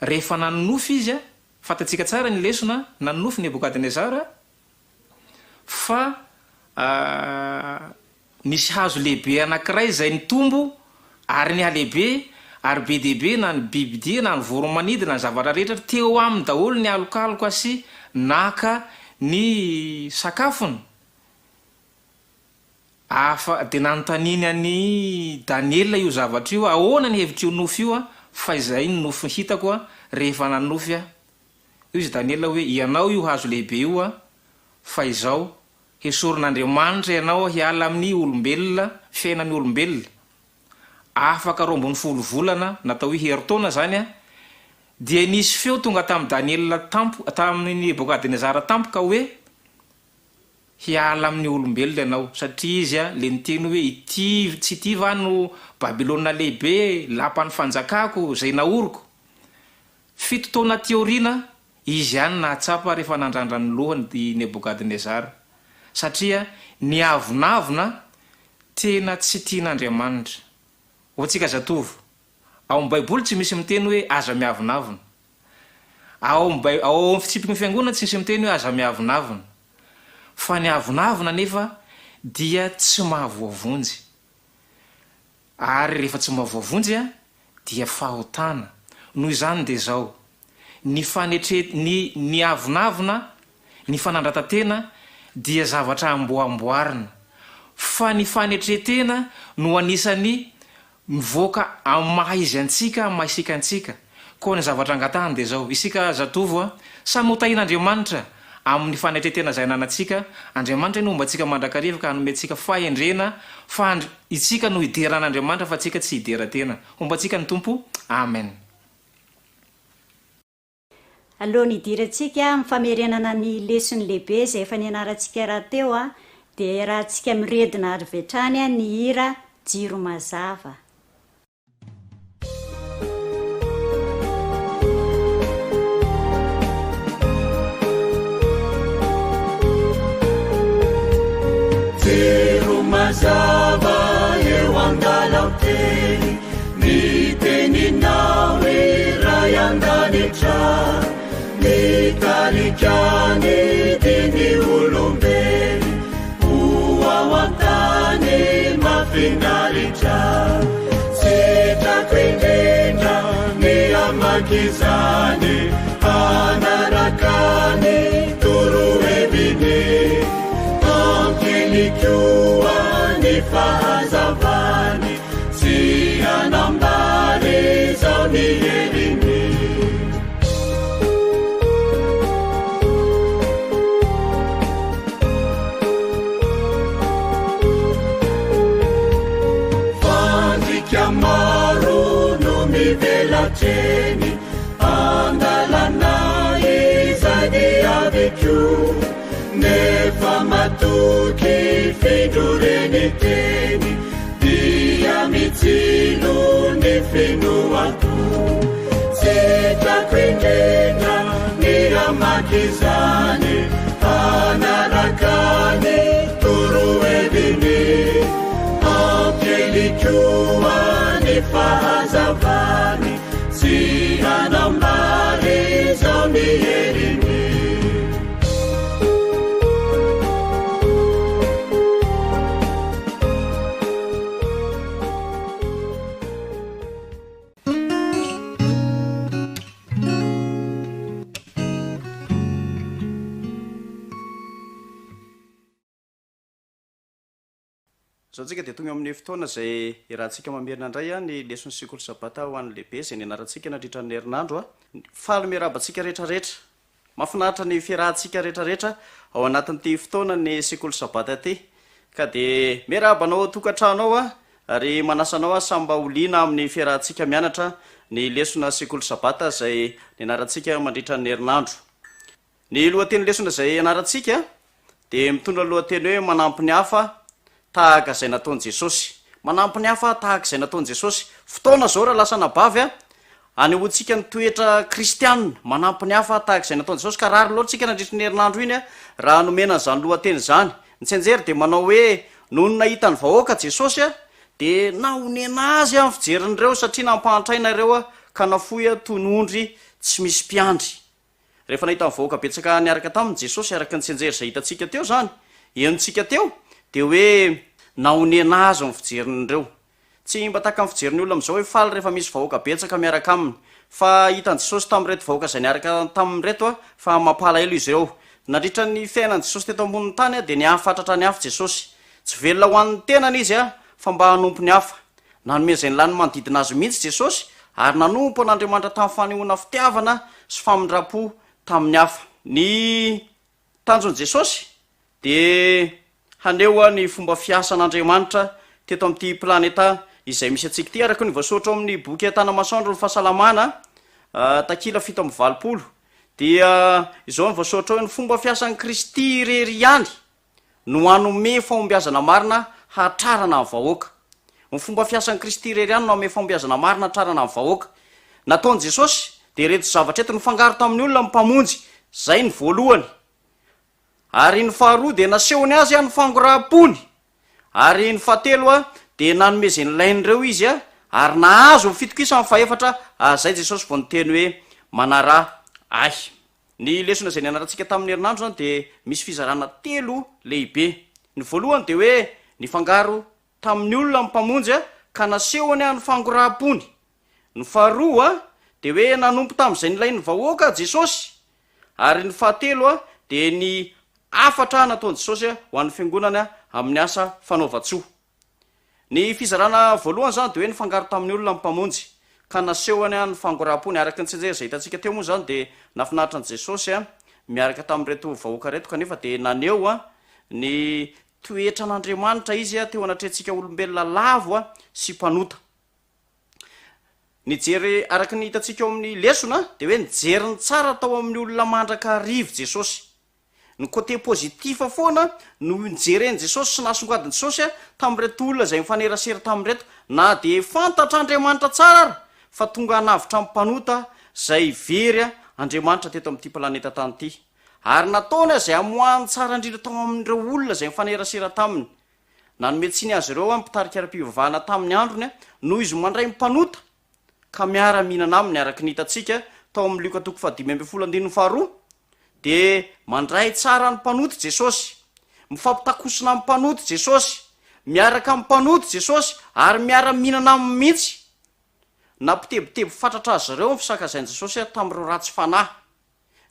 rehefa nanonofy izy fantatsika tsara ny lesona, nanonofy Nebokadnezara fa nisy hazo lehibe anankiray zay ny tombo ary ny halehibe ary be dehibe na ny bibidia na ny voromanidy na ny zavatra rehetra teo amin'ny daholo ny alokaloka sy naka ny sakafony. Dia nanotaniny any Daniela io zavatra io, ahoana ny hevitra io nofy io fa izay ny nofy hitako rehefa nanofy io izy Daniela hoe ianao io hazo lehibe io fa izao hesorin'Andriamanitra ianao hiala amin'ny olombelona, fiainan'ny olombelona. Afaka rombony 10 volana natao hoe heritaona zany dia nisy feo tonga tamin'ny Daniela tamin'ny Nebokadnezara tampoka hoe hiala amin'ny olombelona ianao, satria izy le niteny hoe ity tsy tiva no Babilôna lehibe lapan'ny fanjakako zay naoriko. 7 taona teoriana izy ihany nahatsapa rehefa nandrandra ny lohany di Nebokadnezara, satria ny avonavona tena tsy tian'Andriamanitra. Hoantsika zatovo, ao amin'ny Baiboly tsy misy miteny hoe aza miavonavona. Ao amin'ny fitsipika ny fiangonana tsy misy miteny hoe aza miavonavona. Fa ny avonavona nefa dia tsy mahavoavonjy. Ary rehefa tsy mahavoavonjy dia fahotana. Noho izany dia zao, ny avonavona, ny fanandratantena dia zavatra amboamboarina. Fa ny fanetretena no anisany mivoaka amin'ny maha izy antsika, maha isika antsika. Koa ny zavatra angatahany dia zao, isika zatovo samy hotahin'Andriamanitra amin'ny fanetretena zay nanantsika. Andriamanitra no mba tsika mandrakariva ka hanome tsika fahendrena fa itsika no hideran'Andriamanitra fa tsika tsy hideran-tena. Omba tsika ny Tompo. Amen. Alohan'ny hidirantsika mifamerenana ny lesony lehibe zay efa nianarantsika raha teo dia raha tsika miredina ary vetrany ny hira Jiro Mazava. Jiro mazava eo andalauteny ny teninao iray andanitra ny kalikany dia ny olombely ho ao an-tany mafinaritra sitrako indrindra ny amakizany anarakany toroheviny ankelikioa ny fahazava teny andalana izany aveko nefa matoky findroreny teny dia mitsilo ny finoako tsy trako indrindra ny amakizany anaraka ny toroheviny ampielikoa ny fahazavany tsy anambary zao ny heriny zao tsika dia tonga amin'ny fotoana zay rahantsika mamerina indray a ny lesony sekoly sabata ho an'ny lehibe zay ny anarantsika nadritra ny herinandro a faly miarabantsika rehetrarehetra mafinaritra ny fiarahantsika rehetrarehetra ao anatin'ity fotoana ny sekoly sabata ty ka dia miarabanao tokantranao a ary manasanao a samba oliana amin'ny fiarahantsika mianatra ny lesona sekoly sabata zay ny anarantsika mandritra ny herinandro ny lohateny lesona zay anarantsika dia mitondra lohateny hoe manampy ny hafa tahaka zay nataony jesosy manampy ny hafa tahaka zay nataony jesosy fotoana zao raha lasa nabavy a any hoantsika ny toetra kristianina manampy ny hafa tahaka zay nataony jesosy ka rary loatsika nandritry ny herinandro iny a raha nomena zany lohateny zany ny tsenjery dia manao hoe noho nahita ny vahoaka jesosy a dia naonena azy amin'ny fijerin'ireo satria nampahantraina ireo a ka nafoy a tonondry tsy misy mpiandry rehefa nahita ny vahoaka betsaka niaraka tamin'ny jesosy araka ny tsenjery zay hitantsika teo zany enontsika teo dia hoe naonena azy amin'ny fijerin'ireo tsy mba taka amin'ny fijerin'ny olona am'izao hoe faly rehefa misy vahoaka betsaka miaraka aminy fa hitan'i jesosy tamin'reto vahoaka zay niaraka tamin'reto a fa mampalahelo izy ireo nandritra ny fiainan'i jesosy teto ambonin'ny tany a dia niafatratra ny hafa jesosy tsy velona ho an'ny tenany izy a fa mba hanompo ny hafa nanome zay ny lany manodidina azy mihitsy jesosy ary nanompo an'andriamanitra tamin'ny fanehoana fitiavana sy famindra-po tamin'ny hafa ny tanjon'i jesosy dia hanehoa ny fomba fiasan'andriamanitra teto amin'ity planeta izay misy atsika ty araka ny voasoratra ao amin'ny boky tana masoandro ny fahasalamana takila 7:20 dia izao ny voasoratra hoe ny fomba fiasan'ny kristy irery ihany no anome fahombiazana marina hatrarana amin'ny vahoaka ny fomba fiasan'ny kristy irery ihany no anome fahombiazana marina hatrarana amin'ny vahoaka nataony jesosy dia reto zavatra eto ny fangaro tamin'ny olona mimpamonjy zay ny voalohany ary ny faharoa dia nasehony azy a ny fangoraham-pony ary ny fahatelo a dia nanome zay nylain'ireo izy a ary nahazo ny fitokisa amin'ny faefatra zay jesosy vao nyteny hoe manara ahy ny lesona zay ny anarantsika tamin'ny herinandro zany dia misy fizarana telo lehibe ny voalohany dia hoe ny fangaro tamin'ny olona mimpamonjy a ka nasehony a ny fangoraham-pony ny faharoa a dia hoe nanompo tamin'izay nylain'ny vahoaka jesosy ary ny fahatelo a dia ny afatra nataony jesosy ho an'ny fiangonana amin'ny asa fanaovatsoa ny fizarana voalohany zany dia hoe ny fangaro tamin'ny olona mimpamonjy ka nasehoany a ny fangoraham-pony araka ny tsenjery zay hitantsika teo moa zany dia nafinaritra ny jesosy a miaraka tamin'reto vahoaka reto kanefa dia naneo a ny toetra an'andriamanitra izy a teo anatrentsika olombelona lavo a sy mpanota nijery araka ny hitantsika eo amin'ny lesona dia hoe nijery ny tsara tao amin'ny olona mandraka rivo jesosy ny côté pozitiva foana no nijereny jesosy sy nasongadiny jesosy a tamin'reto olona zay mifanerasera tamin'reto na dia fantatra andriamanitra tsara ary fa tonga hanavitra min'nympanota zay very a andriamanitra teto amin'ity planeta tany ity ary nataony zay amoahany tsara indrindra tao amin'ireo olona zay mifanerasera taminy nanometsy ny azy ireo a mpitarika ara-pivavahana tamin'ny androny a noho izy mandray mimpanota ka miara mihinana aminy araky ny hitantsika tao amin'ny Luka 5:12 dia mandray tsara ny mpanoty jesosy mifampitakosina amin'ny mpanoty jesosy miaraka amin'ny mpanoty jesosy ary miara mihinana amin'ny mihitsy nampitebiteby fatratra azy ireo ny fisakazainy jesosy tamin'ireo ratsy fanahy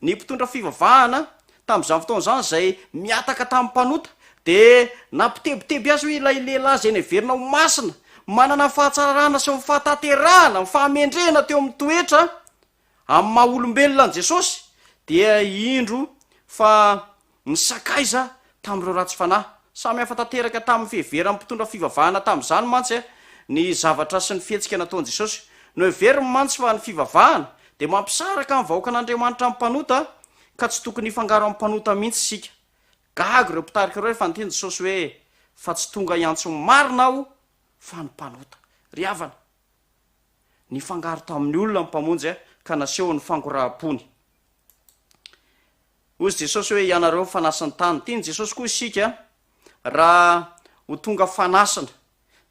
ny mpitondra fivavahana tamin'izany fotoana zany zay miataka tamin'ny mpanota dia nampitebiteby azy hoe ilay lehilahy zay ny everina ho masina manana fahatsararana sy mifahataterahana mifahamendrena teo amin'ny toetra amin'ny maha olombelona ny jesosy dia indro fa nisakaiza tamin'ireo ratsy fanahy samy hafa tanteraka tamin'ny fihevera mpitondra fivavahana tamin'izany mantsy ny zavatra sy ny fihetsika nataony jesosy no everiny mantsy fa ny fivavahana dia mampisaraka amin'ny vahoaka an'andriamanitra amin'ny mpanota ka tsy tokony hifangaro amin'ny mpanota mihitsy isika gago ireo mpitarika ireo efa nyteny Jesosy hoe fa tsy tonga iantso marina aho fa ny mpanota ry havana ny fangaro tamin'ny olona ny mpamonjy ka naseho ny fangoraha-pony ozy Jesosy hoe ianareo fanasany tany tiany Jesosy koa isika raha ho tonga fanasana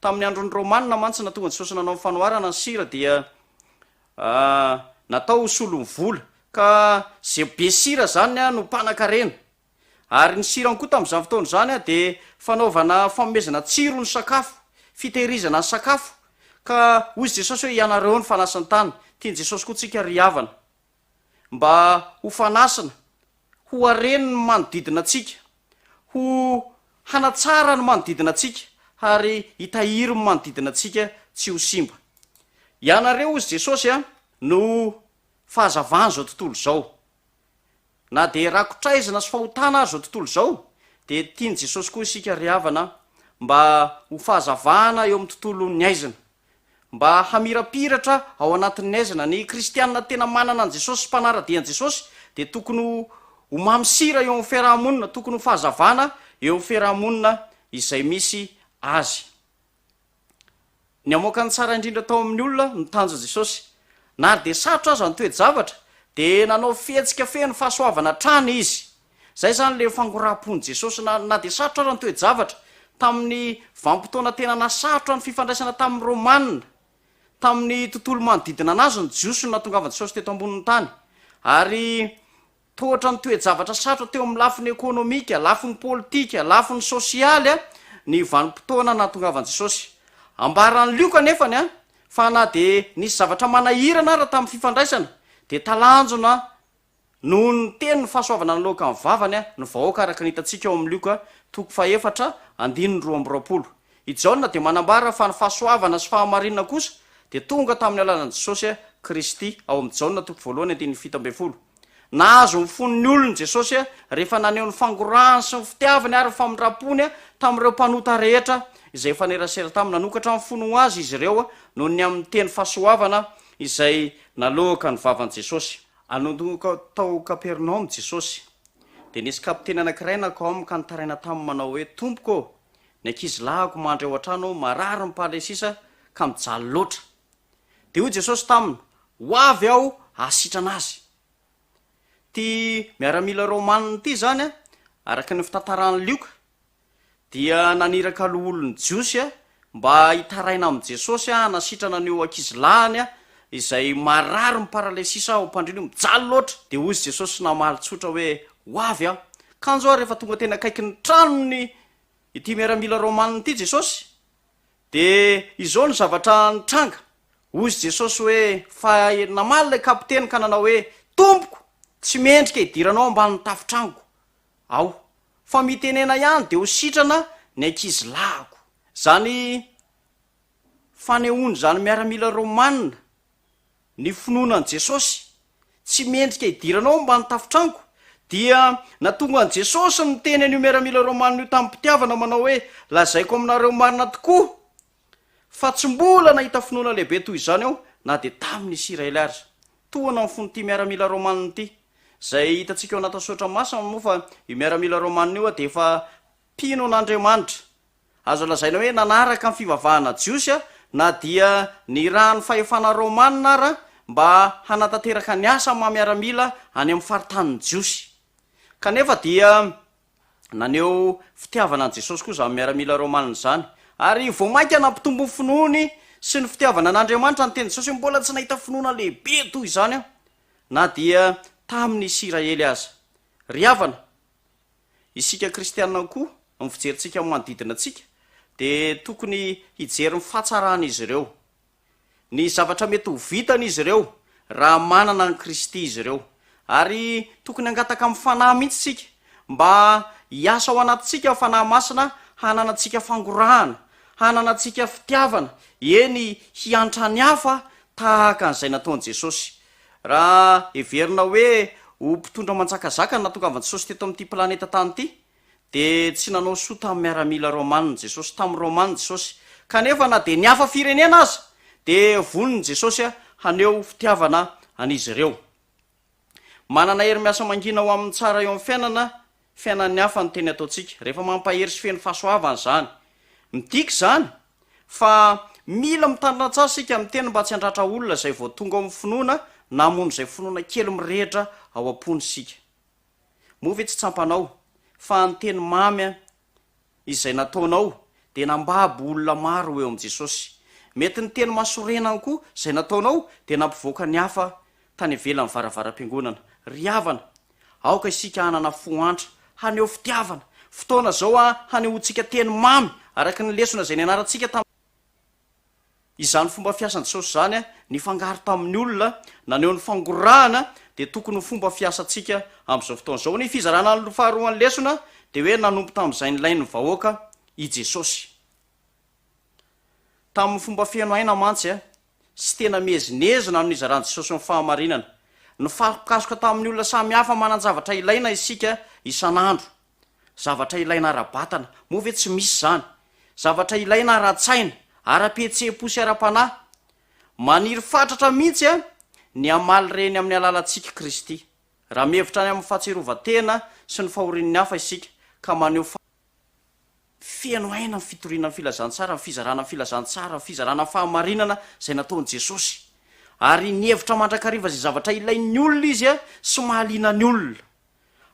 tamin'ny androny romanina mantsy na tonga Jesosy nanao ny fanoharana ny sira dia natao solo ny vola ka zay be sira zany no mpanan-karena ary ny sirany koa tamin'izany fotoana zany dia fanaovana famomezana tsiro ny sakafo fitehirizana ny sakafo ka ozy Jesosy hoe ianareo ny fanasany tany tiany Jesosy koa tsika ry havana mba ho fanasana ho areny ny manodidina atsika ho hanatsara ny manodidina atsika ary hitahiry ny manodidina atsika tsy ho simba ianareo ozy Jesosy no fahazavany zao tontolo zao na dia rakotraizana sy fahotana azy zao tontolo zao dia tiany Jesosy koa isika ry havana mba ho fahazavana eo amin'ny tontolo ny aizana mba hamirapiratra ao anatin'ny aizana ny kristianina tena manana an Jesosy sy mpanaradian Jesosy dia tokony ho mamsira eo amin'ny fiarahamonina tokony ho fahazavana eo amin'ny fiarahamonina izay misy azy ny amoaka ny tsara indrindra tao amin'ny olona nitanjo Jesosy na dia sarotra azy nytoejavatra dia nanao fihetsika feno fahasoavana trany izy zay zany le fangoraha-pony Jesosy na dia sarotra azy nytoejavatra tamin'ny vanim-potoana tena nasarotra ny fifandraisana tamin'ny romanina tamin'ny tontolo manodidina anazy ny jiosy no natongavany Jesosy teto ambonin'ny tany ary tohatra ny toejavatra sarotra teo amin'ny lafiny ekônomika lafiny politika lafiny sosialy ny vanim-potoana natongavany Jesosy ambarany lioka nefany fa na dia nisy zavatra manahirana raha tamin'ny fifandraisana dia talanjona noho ny teny ny fahasoavana naloka amin'ny vavany ny vahoaka araka nhitantsika eo amin'ny lioka toko faefatra andiny 2:20 ijaona dia manambara fa ny fahasoavana sy fahamarinana kosa dia tonga tamin'ny alalan'i Jesosy Kristy ao amin'ny jaona toko 1:7 nahazo ny fon'ny olony Jesosy rehefa naneho ny fangorahany sy ny fitiavany ary famindram-pony tamin'ireo mpanota rehetra izay fanerasera tamin'ny nanokatra amin'ny fono azy izy ireo noho ny amin'ny teny fahasoavana izay naloaka ny vavan'i Jesosy anondoka tao Kapernaum Jesosy dia nisy kapiteny anankiray nakao ka nitaraina taminy manao hoe tompoko ny ankizy lahako mandry ao an-trano marary mipalesisa ka mijaly loatra dia hoy Jesosy taminy ho avy aho asitrana azy ty miaramila romanina ity zany araka ny fitantarany lioka dia naniraka loholony jiosy mba hitaraina amin'i Jesosy nasitrana an'io ankizy lahany izay marary miparalesisa ao mpandrino mijaly loatra dia hoy Jesosy namaly tsotra hoe ho avy aho kanjo rehefa tonga tena akaiky ny tranony ity miaramila romanina ity Jesosy dia izao ny zavatra nitranga hoy Jesosy hoe fa namaly ilay kapiteny ka nanao hoe tompoko tsy mendrika hidiranao ambany tafitrangoko ao fa mitenena ihany dia ho sitrana ny ankizy lahako zany fanehoany zany miaramila romanina ny finonan Jesosy tsy mendrika hidiranao ambany tafitrangoko dia natonga an Jesosy miteny an'io miaramila romanina io tamin'ny mpitiavana manao hoe lazaiko aminareo marina tokoa fa tsy mbola nahita finoana lehibe toy izany ao na dia tamin'ny Israely ary tohana amin'ny fony ty miaramila romanina ity zay hitantsika eo anaty sotra masina moa fa io miaramila romanina io dia efa mpino an'Andriamanitra azo lazaina hoe nanaraka amin'ny fivavahana jiosy na dia ny raha ny fahefana romanina ara mba hanatanteraka ny asa mamiaramila any amin'ny faritanin'ny jiosy kanefa dia naneo fitiavana an Jesosy koa zany miaramila romanina zany ary vo mainka nampitombo ny finoany sy ny fitiavana an'Andriamanitra ny teny Jesosy mbola tsy nahita finoana lehibe toy izany na dia tamin'ny Israely aza ry havana isika kristianina koa amin'ny fijerintsika amin'ny manodidina atsika dia tokony hijery ny fahatsarana izy ireo ny zavatra mety ho vitana izy ireo raha manana ny Kristy izy ireo ary tokony hangataka amin'ny fanahy mihitsy tsika mba hiasa ao anatintsika fanahy masina hananatsika fangorahana hananatsika fitiavana eny hiantra ny hafa tahaka an'izay nataon'i Jesosy raha everina hoe ho mpitondra manjakazaka ny natongavany Jesosy teto amin'ity planeta tany ity dia tsy nanao soa tamin'ny miaramila romanina Jesosy tamin'ny romanina Jesosy kanefa na dia ny hafa firenena aza de vonony jesosy a haneo fitiavana an'izy ireo manana hery miasa mangina ho amin'ny tsara eo amin'ny fiainan'ny hafa ny teny ataontsika rehefa mampahery sy feny fahasoavany zany mitiky zany fa mila mitandrina tsara sika amin'ny teny mba tsy handratra olona zay vao tonga amin'ny finoana na mono zay finoana kely mirehitra ao am-pony sika move tsy tsampanao fa ny teny mamy a izay nataonao de nambabo olona maro eo am' jesosy mety ny teny masorenany koa zay nataonao de nampivoaka ny hafa tany ivelan'ny varavaram-piangonana ry havana aoka isika hanana foantra haneo fitiavana fotoana zao a hanehotsika teny mamy araky ny lesona zay nianaratsika izany fomba fiasan jesosy zany a ny fangaro tamin'ny olona naneo ny fangorahana de tokony ny fomba fiasatsika am'izao fotoana zao ny fizarana ny faharoan'ny lesona de hoe nanompo tam'izay nylain'ny vahoaka i jesosy tamin'ny fomba fiaino aina mantsy a sy tena mezinezina amin'n'izaran'i jesosy ny fahamarinana ny fahapokasoka tamin'ny olona samy hafa manan-javatra ilaina isika isan'andro zavatra ilaina ara-batana moa ve tsy misy zany zavatra ilaina ara-tsaina ara-pihetsepo sy ara-panahy maniry fatratra mihitsy a ny amaly reny amin'ny alalantsika kristy raha mihevitra any amin'ny fahatserovatena sy ny fahorin'ny hafa isika ka maneo fiaino aina ny fitoriana ny filazantsara ny fizarana ny filazantsara ny fizarana fahamarinana zay nataony jesosy ary nyhevitra mandrakariva zay zavatra ilain'ny olona izy a sy mahaliana ny olona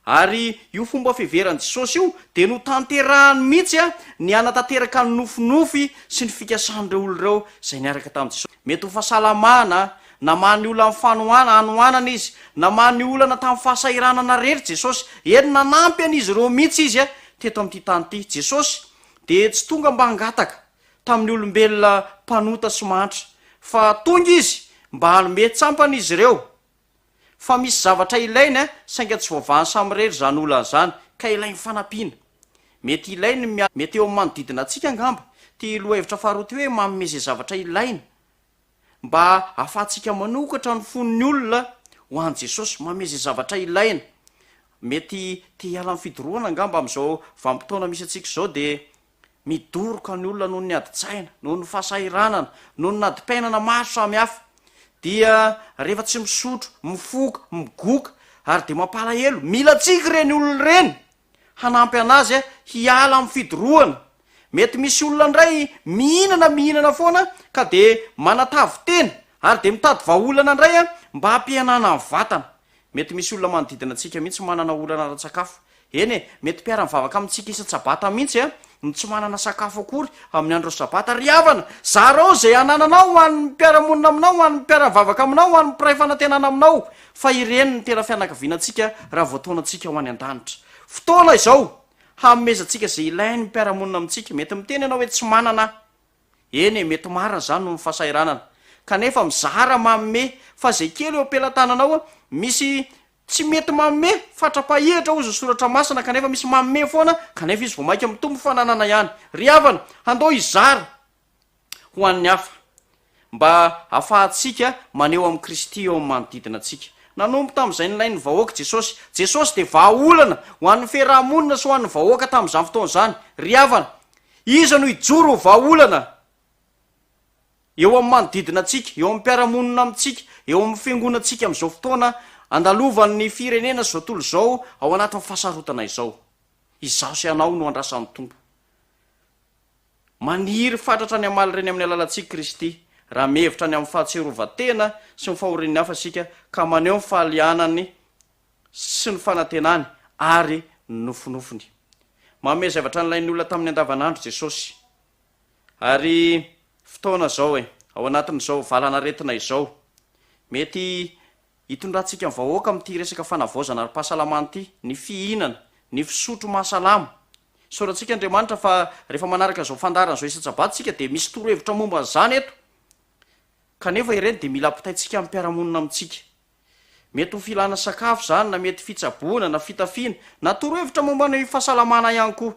ary io fomba fiheveran'i jesosy io de no tanterahany mihitsy a ny anatanteraka ny nofinofy sy ny fikasan'ireo oloreo zay niaraka tamin'i jesosy mety ho fahasalamana na many olona amin'ny fanoana anoanana izy na many olana tamin'ny fahasairanana rery jesosy eny nanampy an'izy ireo mihitsy izy a teto am'ty tany ty jesosy de tsy tonga mba hangataka tamin'ny olombelona mpanota sy mantra fa tonga izy mba hanome tsampan'izy ireo fa misy zavatra ilainy a sainga tsy voavahany samy rery zany olana zany ka ilainy fanampiana mety ilainy mety eo amin'ny manodidina atsika angamba ty lohahevitra faharoa ty hoe manome zay zavatra ilaina mba ahafahantsika manokatra ny fon'ny olona ho an' jesosy manome zay zavatra ilaina mety ty hiala amin'ny fidoroana angamba am'izao vampitoana misy atsika zao de midoroka ny olona noho ny adi-tsaina noho ny fahasairanana noho ny nadi-painana maro samy hafa dia rehefa tsy misotro mifoka migoka ary de mampalahelo mila tsika reny olona reny hanampy anazy a hiala amin'ny fidoroana mety misy olona ndray mihinana foana ka de manatavy tena ary de mitady vaolana ndray a mba hampianana ny vatana mety misy olona manodidina atsika mihitsy manana olana ara-tsakafo eny mety mpiara mivavaka amintsika isa-tsabata mihitsy a ny tsy manana sakafo akory amin'ny andro sabata ry havana zareo zay anananao ho an'ny mpiaramonina aminao ho an'ny mpiaramivavaka aminao ho an'ny mpiray fanantenana aminao fa ireny ny tena fianakavianantsika raha voataonantsika ho any an-danitra fotoana izao hamomezatsika zay ilainy mpiaramonina amintsika mety miteny ianao hoe tsy manana eny mety marina zany no mifahasairanana kanefa mizara manome fa zay kely eo ampelantananao a misy tsy mety manome fatrapahihitra ozy soratra masina kanefa misy manome foana kanefa izy vo mainka mitombo fananana ihany ry havana handao izara ho an'ny hafa mba afahatsika maneo amin'ny kristy eo amin'ny manodidina atsika nanompo tam'izay nylainy vahoaka jesosy de vaolana ho an'ny fiarahamonina sy ho an'ny vahoaka tam'izany fotoana zany ry havana iza no ijoro vaolana eo amin'ny manodidina atsika eo amin'ny mpiaramonina amintsika eo amin'ny fiangonatsika am'izao fotoana andalovan'ny firenena zao tolo zao ao anatin'ny fahasarotana izao sy anao no andrasan'ny tompo maniry fatratra ny amaly reny amin'ny alalantsika kristy raha mihevitra ny amin'ny fahatserovatena sy ny fahorin'ny hafa sika ka maneo ny fahalianany sy ny fanantenany ary nofinofiny manome zavatra nylain'ny olona tamin'ny andavanandro jesosy ary fotoana zao ao anatin'izao valanaretina izao mety hitondrantsika ny vahoaka am'ty resaka fanavaozana ary-pahasalamany ty ny fihinana ny fisotro mahasalama soratsika andriamanitra fa rehefa manaraka zao fandarana zao isa-tsabatsika de misy torohevitra momba n'zany eto kanefa ireny de mila ampitaitsika amin'ny mpiaramonina amintsika mety ho filana sakafo zany na mety fitsaboana na fitafiana na torohevitra momba ny fahasalamana ihany koa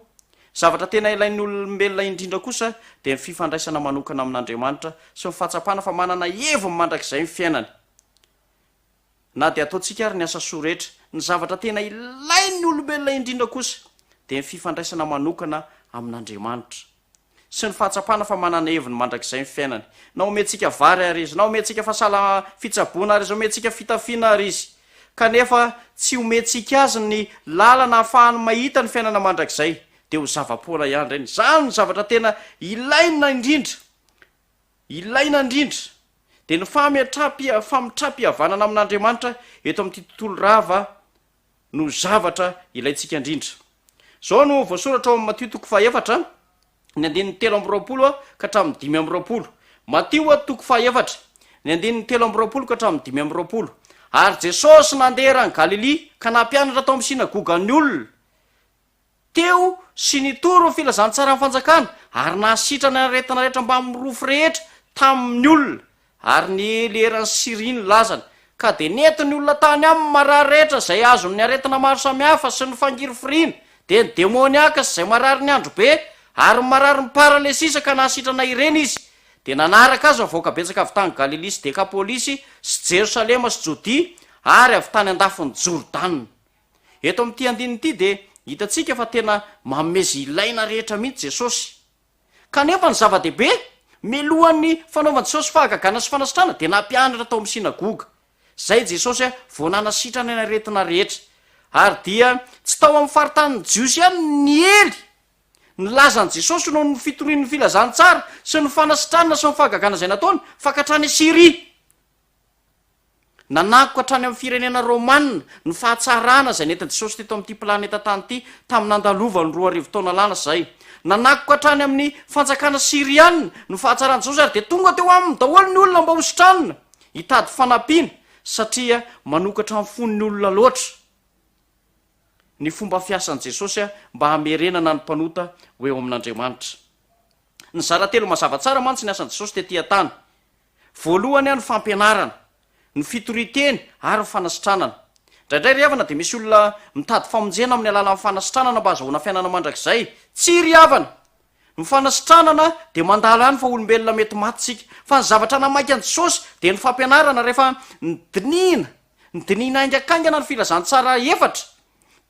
zavatra tena ilain'ny olombelona indrindra kosa de ny fifandraisana manokana amin'andriamanitra sy ny fahatsapana fa manana heviny mandrak'izay ny fiainany na de ataontsika ary ny asa soa rehetra ny zavatra tena ilain'ny olombelona indrindra kosa de ny fifandraisana manokana amin'andriamanitra sy ny fahatsapana fa manana heviny mandrakizay ny fiainany na omentsika vary ary izy na omentsika fasala fitsaboana ary izy omentsika fitafiana ary izy kanefa tsy omentsika azy ny lalana ahafahany mahita ny fiainana mandrakizay de ho zavapoana ihany reny zany ny zavatra tena ilaina indrindra de ny famitrapihavanana amin'andriamanitra eto amin'ity tontolo rava no zavatra ilaintsika indrindra zao no voasoratra ao amin'ny Matio 4 ny 3 ka hatramin'ny 5 Matio 4 ny 3 ka hatramin'ny 5 ary Jesosy nandeha rany Galili ka nampianatra tao amin'ny sinagogan'ny olona teo sy nitoro ny filazantsara ny fanjakana ary nahasitrany aretina rehetra mba mirofo rehetra tamin'ny olona ary ny leran'ny siriny lazany ka de nety ny olona tany amin'ny marary rehetra zay azo ny aretina maro samihafa sy ny fangiry firina de ny demoniaka zay marary ny andro be ary marary ny paralesisa ka nahasitrana ireny izy de nanaraka azy avoaka betsaka avy tany Galili sy Dekapolisy sy Jerosalema sy Jodia ary avy tany andafiny Jordana eto amin'ity andinity de hitatsika fa tena mamezy ilaina rehetra mihitsy Jesosy kanefa ny zava-dehibe melohan'ny fanaovany Jesosy fahagagana sy fanasitrana de nampianatra tao amin'ny sinagoga zay Jesosy vao nanasitrana ny aretina rehetra ary dia tsy tao amin'ny faritany jiosy ihany ny ely ny lazany Jesosy no ny fitorian'ny filazany tsara sy ny fanasitrana sy ny fahagagana zay nataony fakatrany Siria nanako hatrany amin'ny firenena Romanina ny fahatsarana zay nentiny Jesosy teto amin'ity planeta tany ity tamin'ny nandalovany 2 taona lana zay nanako hatrany amin'ny fanjakana Siriana ny fahatsarana Jesosy ary de tonga teo aminy daholo ny olona mba hositranina hitady fanampiana satria manokatra amin'ny fon'ny olona loatra ny fomba fiasan'i Jesosy mba hamerenana ny mpanota ho eo amin'Andriamanitra ny zaratelo mazava tsara mantsy ny asan'i Jesosy tetỳ tany voalohany ny fampianarana ny fitoriteny ary ny fanasitranana ndraindray ry havana de misy olona mitady famonjena amin'ny alalan'ny fanasitranana mba azahoana fiainana mandrakizay tsy ry havana ny fanasitranana de mandalo ihany fa olombelona mety matysika fa ny zavatra namaiky an' Jesosy de ny fampianarana rehefa ny dinina aingakaingana ny filazantsara efatra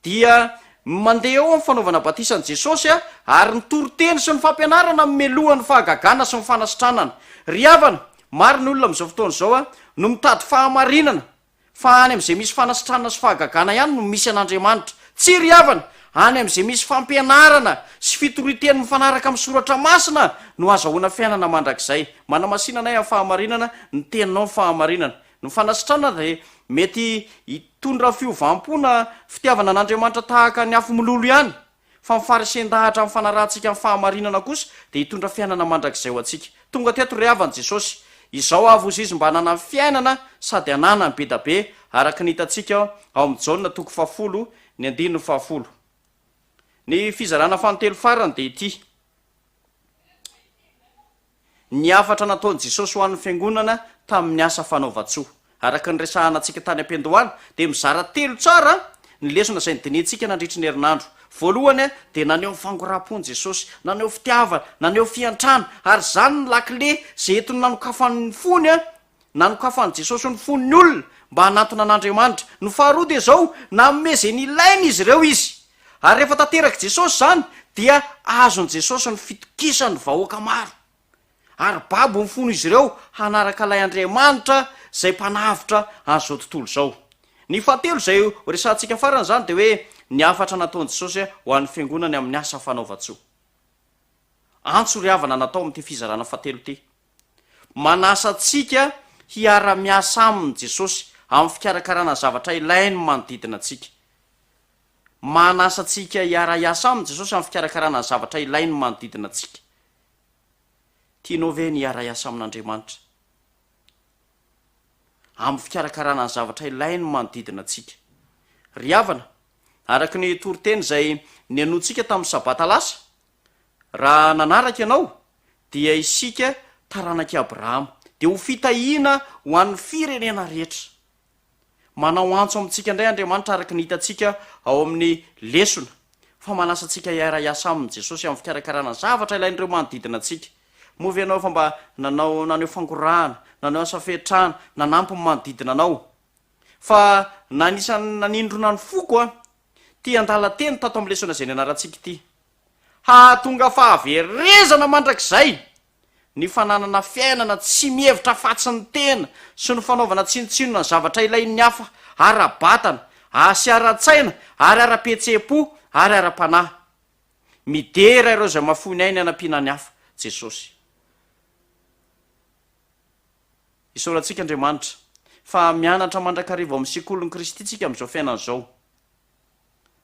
dia mandeha eo amin'ny fanaovana batisan'i Jesosy ary ny toriteny sy ny fampianarana melohan'ny fahagagana sy ny fanasitranana ry havana maro ny olona amin'izao fotoana zao no mitady fahamarinana fa any am'izay misy fanasitranana sy fahagagana ihany no misy an'Andriamanitra tsy ry havana any am'izay misy fampianarana sy fitoriteny mifanaraka amin'ny soratra masina no azahoana fiainana mandrakizay manamasinanay amin'ny fahamarinana ny teninao ny fahamarinana ny fanasitranana de mety hitondra fiovampona fitiavana an'Andriamanitra tahaka ny afo milolo ihany fa mifarisen-dahatra amin'ny fanarahantsika amin'ny fahamarinana kosa de hitondra fiainana mandrakizay ho antsika tonga teto ry havany Jesosy izao avozy izy mba hanana ny fiainana sady hanana ny be da be araka ny hitatsika ao amin'ny Jaona 10 ny 10 ny fizarana fanontelo farany de ity ny afatra nataony Jesosy ho an'ny fiangonana tamin'ny asa fanaova-tsoa araka ny resahana antsika tany am-pendohana de mizara telo tsara ny lesona zay ny dinitsika nandritry ny herinandro voalohany de naneho fangoram-pony Jesosy naneho fitiavana naneho fiantrana ary zany ny lakile zay entony nanokafan'ny fony nanokafan'ny Jesosy ny fon'ny olona mba hanatona an'Andriamanitra ny faharoa de zao nanome zay ny ilainy izy ireo izy ary rehefa tanteraky Jesosy zany dia azony Jesosy ny fitokisany vahoaka maro ary babo ny fono izy ireo hanaraka lay Andriamanitra zay mpanavitra an'izao tontolo zao ny fahatelo zay resantsika farany zany de hoe ny afatra nataony Jesosy ho an'ny fiangonany amin'ny asa fanaova-tsoa antso ry havana natao amin'ity fizarana fahatelo ty manasa atsika hiara-miasa aminy Jesosy amin'ny fikarakarana zavatra ilainy manodidina atsika manasa atsika hiara-iasa aminy Jesosy amin'ny fikarakarana zavatra ilainy manodidina atsika tianao ve ny hiara-iasa amin'Andriamanitra amin'ny fikarakarana zavatra ilainy manodidina atsika ry havana araky ny toriteny zay ny anotsika tamin'ny sabata lasa raha nanaraka ianao dia isika taranaky Abrahama de ho fitahina ho an'ny firenena rehetra manao antso amintsika indray Andriamanitra araky ny hitatsika ao amin'ny lesona fa manasa atsika hiara-iasa aminy Jesosy amin'ny fikarakarana zavatra ilain'ireo manodidina atsika movy ianao fa mba naneho fangorahana naneho asa fehitrana nanampy ny manodidina anao fa nanisany nanindrona ny foko ty andala teny tato amin'ny lesona zay ny anarantsika ity hahatonga fahaverezana mandrakizay ny fananana fiainana tsy mihevitra fatsy ny tena sy ny fanaovana tsinotsinona ny zavatra ilain'ny hafa ara-batana asy ara-tsaina ary ara-petsepo ary ara-panahy midera ireo zay mafony ainy anampiana ny hafa jesosy. Isaorantsika Andriamanitra fa mianatra mandrakariva amin'ny sekolon'i Kristy tsika amin'izao fiainana izao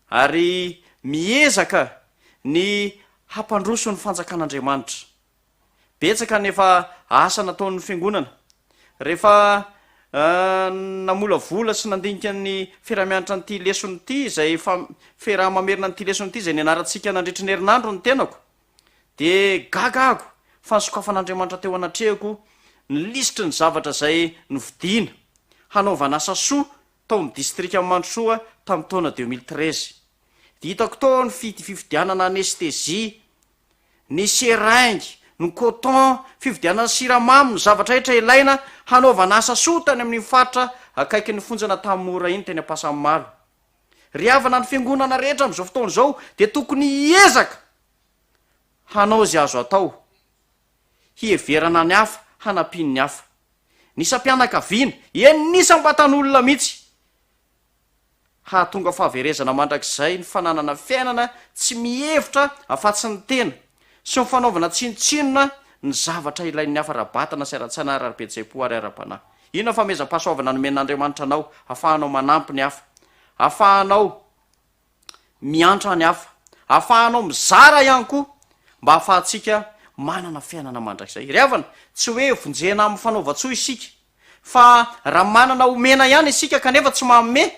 ary miezaka ny hampandroso ny fanjakan'Andriamanitra. Betsaka nefa asa nataon'ny fiangonana rehefa namolavola sy nandinika ny fiaramianatra nyity lesony ity zay fiaraha-mamerina nyity lesony ity zay ny anarantsika nandritry ny herinandro ny tenako de gagago fa nysokafan'Andriamanitra teo anatrehako ny lisitry ny zavatra zay novidina hanaovana asa soa tao amin'ny distrika Mandrosoa tamin'ny taona 2013 ditako tao ny fifidianana anestezia ny seringy ny coton fividianana siramamy ny zavatra rehetra ilaina hanaovana asa soa tany amin'ny faritra akaiky ny fonjana tamora iny teny Ampasamalo. Ry havana ny fiangonana rehetra amin'izao fotoana izao de tokony hiezaka hanao zay azo atao hieverana ny hafa hanapiny ny hafa. Nisam-pianakaviana eny nisam-batan'olona mihitsy hahatonga fahaverezana mandrakizay ny fananana fiainana tsy mihevitra afatsy ny tena sy ny fanaovana tsinotsinona ny zavatra ilain'ny hafa rabatana sy ara-tsaina ary ara-petsepo ary ara-panahy. Inona famezam-pahasoavana nomen'Andriamanitra anao ahafahanao manampy ny hafa, ahafahanao miantra ny hafa, ahafahanao mizara ihany koa mba ahafahantsika manana fiainana mandrakizay. Ry havana tsy hoe vonjena amin'ny fanaova-tsoa isika fa raha manana omena ihany isika kanefa tsy manome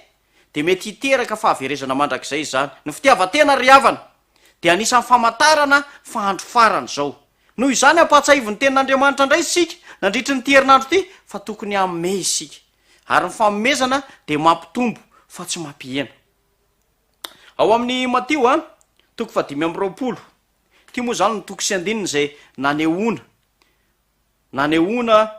de mety hiteraka fahaverezana mandrakizay izany. Ny fitiavatena ry havana de anisan'ny famantarana fahandro farany zao. Noho izany ampahatsahivy ny tenin'Andriamanitra indray isika nandritry ny herinandro ity fa tokony amme isika ary ny famomezana de mampitombo fa tsy mampihena. Ao amin'ny Matio 5:20 ty moa zany ny toko sy andininy zay nanehoana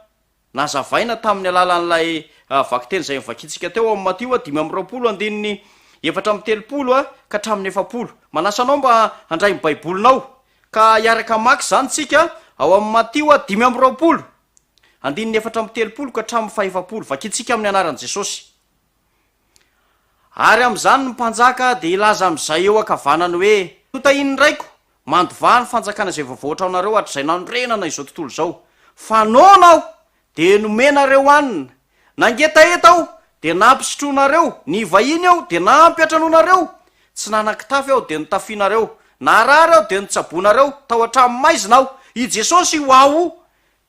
nazavaina tamin'ny alalan'ilay vakiteny zay mivakitsika teo amin'ny Matio 5:20 4:30 ka hatramin'ny 7. Manasanao mba handray ny baibolinao ka hiaraka maky zany tsika ao amin'ny Matio 5:20 4:30 ka hatramin'ny 7 vakitsika amin'ny anaran'i Jesosy. Ary am'izany ny mpanjaka de ilaza am'izay eo akavanany hoe totahiny raiko mandovany fanjakana zay voavoatra anareo hatr'izay nanorenana izao tontolo zao. Fanonao de nomenareo anina, nangetaheta aho de nampisotroanareo, ny vahiny aho de nampiatranonareo, tsy nanan-kitafy aho de nitafianareo, narary aho de nitsabonareo tao hatramin'ny maizina aho. I Jesosy ho aho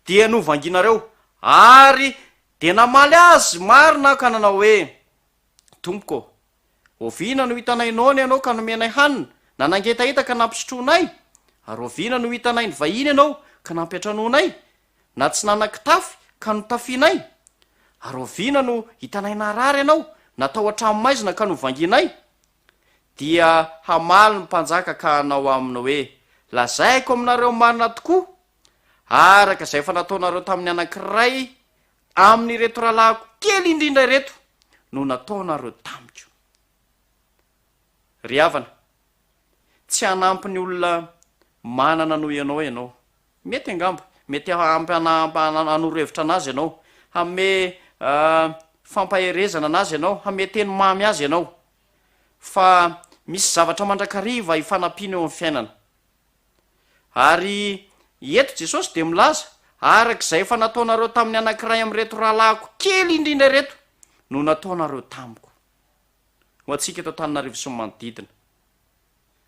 dia novanginareo ary de namaly azy marina ka nanao hoe tompoko ovina no hitanay nony ianao ka nomenay hanina, na nangetaheta ka nampisotroanay, ary ovina no hitanay ny vahiny ianao ka nampiatranonay, na tsy nanan-kitafy ka notafianay, ary ovina no hitanay narary ianao natao hatramin'ny maizina ka novanginay. Dia hamaly ny mpanjaka ka hanao aminy hoe lazaiko aminareo marina tokoa araka izay fa nataonareo tamin'ny anankiray amin'ny reto rahalahiko kely indrindra reto no nataonareo tamiko. Ry havana tsy hanampy ny olona manana noho ianao mety angamba mety hanoro-hevitra anazy ianao, hame fampaherezana anazy ianao, hame teny mamy azy ianao, fa misy zavatra mandrakariva hifanampiana eo amin'ny fiainana. Ary eto Jesosy de milaza arak'izay fa nataonareo tamin'ny anankiray amin'reto rahalahiko kely indrindra reto no nataonareo tamiko. Ho antsika eto Antananarivo sy ny manodidina,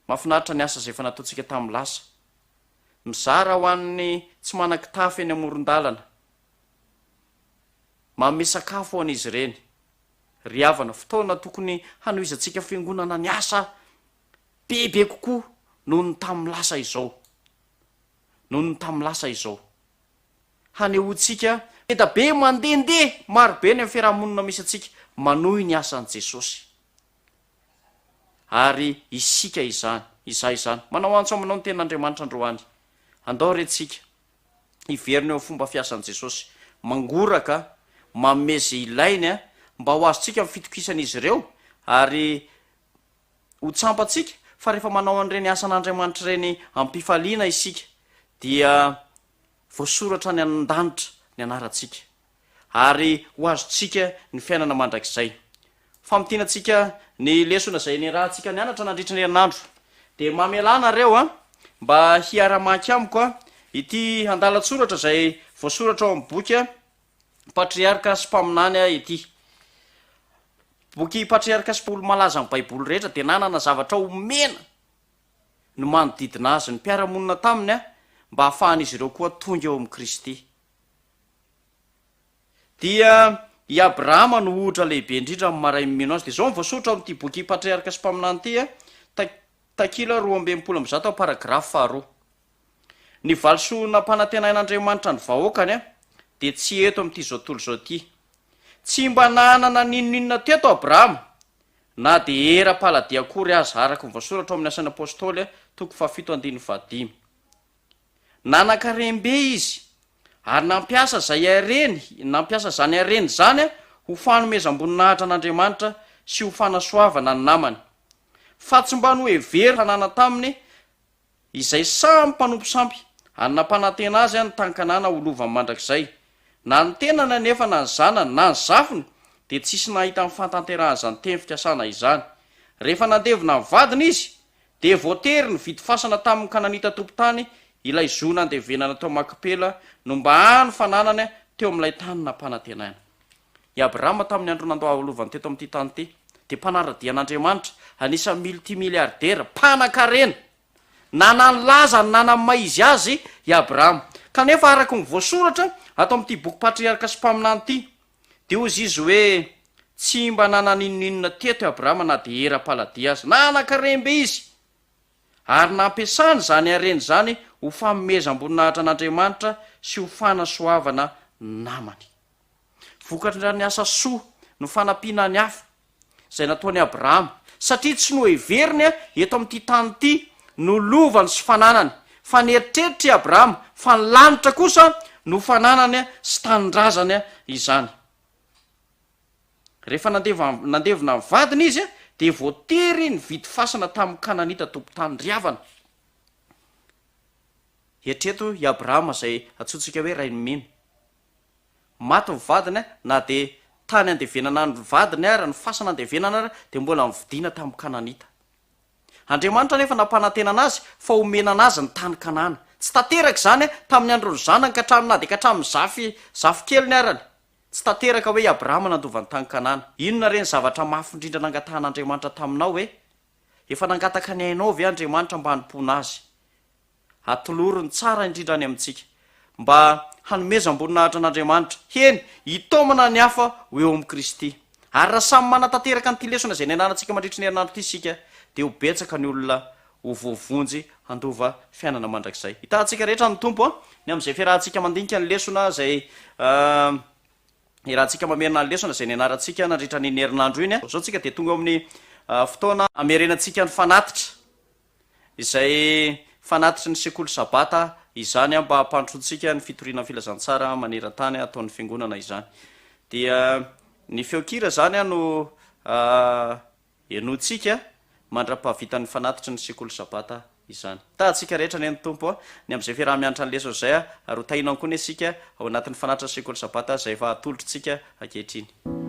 mahafinaritra ny asa zay fa nataontsika tamin'ny lasa, mizara ho an'ny tsy manan-kitafy eny amoron-dalana, manome sakafo ho an'izy ireny. Ry havana fotoana tokony hanohizantsika fiangonana ny asa bebe kokoa noho ny tamin'ny lasa izao, hanehoantsika etabe mandehandeha marobe ny amin'ny fiarahamonina misy atsika manohy ny asan'i Jesosy. Ary isika izany manao antso aminao ny tenin'Andriamanitra androany, andao retsika hiverina eo amin'ny fomba fiasan'i Jesosy, mangoraka manome zay ilainy mba ho azontsika amin'ny fitokisan'izy ireo, ary ho tsampatsika fa rehefa manao an'ireny asan'andriamanitra ireny ampifaliana isika dia voasoratra ny an-danitra ny anarantsika ary ho azotsika ny fiainana mandrakizay famitianantsika ny lesona zay ny rahantsika nianatra nandritra ny herinandro de mamelana reo a mba hiara-maky amiko a ity andalatsoratra zay voasoratra ao amin'ny boky a patriarka sy mpaminany a ity boky patriarka sy mpolo malaza amin'ny baiboly rehetra de nanana zavatra omena no manodidina azy ny mpiaramonina taminy a mba hahafahan'izy ireo koa tonga eo amin'ny Kristy dia i Abrahama no ohatra lehibe indrindra amin'ny maray mino azy de zao voasoratra amin'ity boky patriarka sy mpaminany ity a takila 2:10 ao paragrafy 2 ny valisoa nampanantenain'Andriamanitra ny vahoakany a de tsy eto amin'ity zao tontolo zao ity tsy mba nanana ninonina teto Abrahama na de era-paladia akory azy araka ny voasoratra amin'ny asan'ny apôstôly toko 7:15 nanan-karembe izy ary nampiasa zany areny zany a ho fanomezam-boninahitra an'Andriamanitra sy ho fanasoavana ny namany fa tsy mba no hevery tanàna taminy izay samy mpanompo sampy ary nampanantena azy a ny tankanana holovany mandrakizay na ny tenana nefa na ny zanany na ny zafiny de tsisy nahita amin'ny fantanterahana zany teny fikasana izany rehefa nandevina ny vadiny izy de voatery ny vity fasana tamin'ny kananita tompotany ilay zona andevenana tao Makipela no mba hany fananany teo amin'ilay tany nampanantenaina i Abrahama tamin'ny andro nandoa holovany teto amin'ity tany ity de mpanaradian'Andriamanitra anisa multimilliardaire mpanan-karena nananlaza nanamay izy azy i Abrahama kanefa araka ny voasoratra ato amin'ity boky patriarka sy mpaminany ity de ozy izy hoe tsy mba nananinninona teto i Abrahama na de era-paladia azy nanan-karembe izy ary nampiasany zany areny zany ho famomezam-boninahitra an'Andriamanitra sy ho fanasoavana namany vokatra ny asa soa no fanampiana ny hafa zay nataony Abrahama satria tsy no heveriny a eto amin'ity tany ity no lovany sy fananany fa nieritreritra i Abrahama fa ny lanitra kosa no fananany sy tanindrazany izany rehefa nandevina ny vadiny izy de voatery ny vity fasana tamin'ny kananita tompotany riavana etreto i Abrahama zay atsotsika hoe ray nomeno maty ny vadiny na de tany andevenana ny vadiny ary ny fasana andevenana ary de mbola mividina tamin'ny kananita Andriamanitra nefa nampanantenana azy fa omenana azy ny tany Kanana tsy tanteraka zany tamin'ny androny zanany katramina de katramin'ny zafy keliny arany tsy tanteraka hoe Abrahama nandovany tany Kanana inona reny zavatra mafindrindra nangatahan'Andriamanitra taminao hoe efa nangataka ny ainao ve Andriamanitra mba hanimpona azy atolorony tsara indrindra any amintsika mba hanomezam-boninahitra an'Andriamanitra heny hitomana ny hafa ho eo amin'ny Kristy ary raha samy manatanteraka nyity lesona zay niananantsika mandritra ny herinandro ity isika de ho betsaka ny olona ho voavonjy handova fiainana mandrakizay hitantsika rehetra ny tompo ny am'izay fiarahantsika mandinika ny lesona zay irahantsika mamerina ny lesona zay nianarantsika nandritra ny herinandro iny zao tsika de tonga amin'ny fotoana amerenantsika ny fanatitra izay fanatitra ny sekoly sabata izany mba hampandrotsika ny fitoriana ny filazantsara maneran-tany ataon'ny fiangonana izany dia ny feokira zany no enotsika mandra-pahavitan'ny fanatitra ny sekoly sabata izany tahtsika rehetra ny ny tompo ny am'izay fiaraha-mianatra ny lesona zay ary ho tainany koa ny asika ao anatin'ny fanatitra ny sekoly sabata zay fa atolotritsika ankehitriny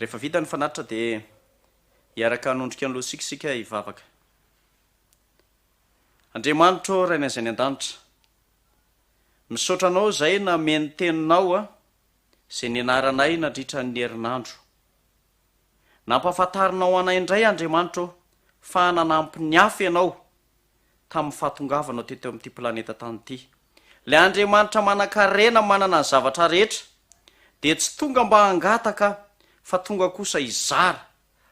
rehefa vita ny fanatitra de hiaraka hanondrika ny losikisika hivavaka andriamanitro raina izay ny an-danitra misaotranao zay na meny teninao a zay ny anaranay nandritra ny herinandro nampafantarinao anay indray andriamanitro fa nanampy ny afy ianao tamin'ny fahatongavanao teto amin'ity planeta tany ity le andriamanitra manan-karena manana ny zavatra rehetra dia tsy tonga mba hangataka fa tonga kosa izara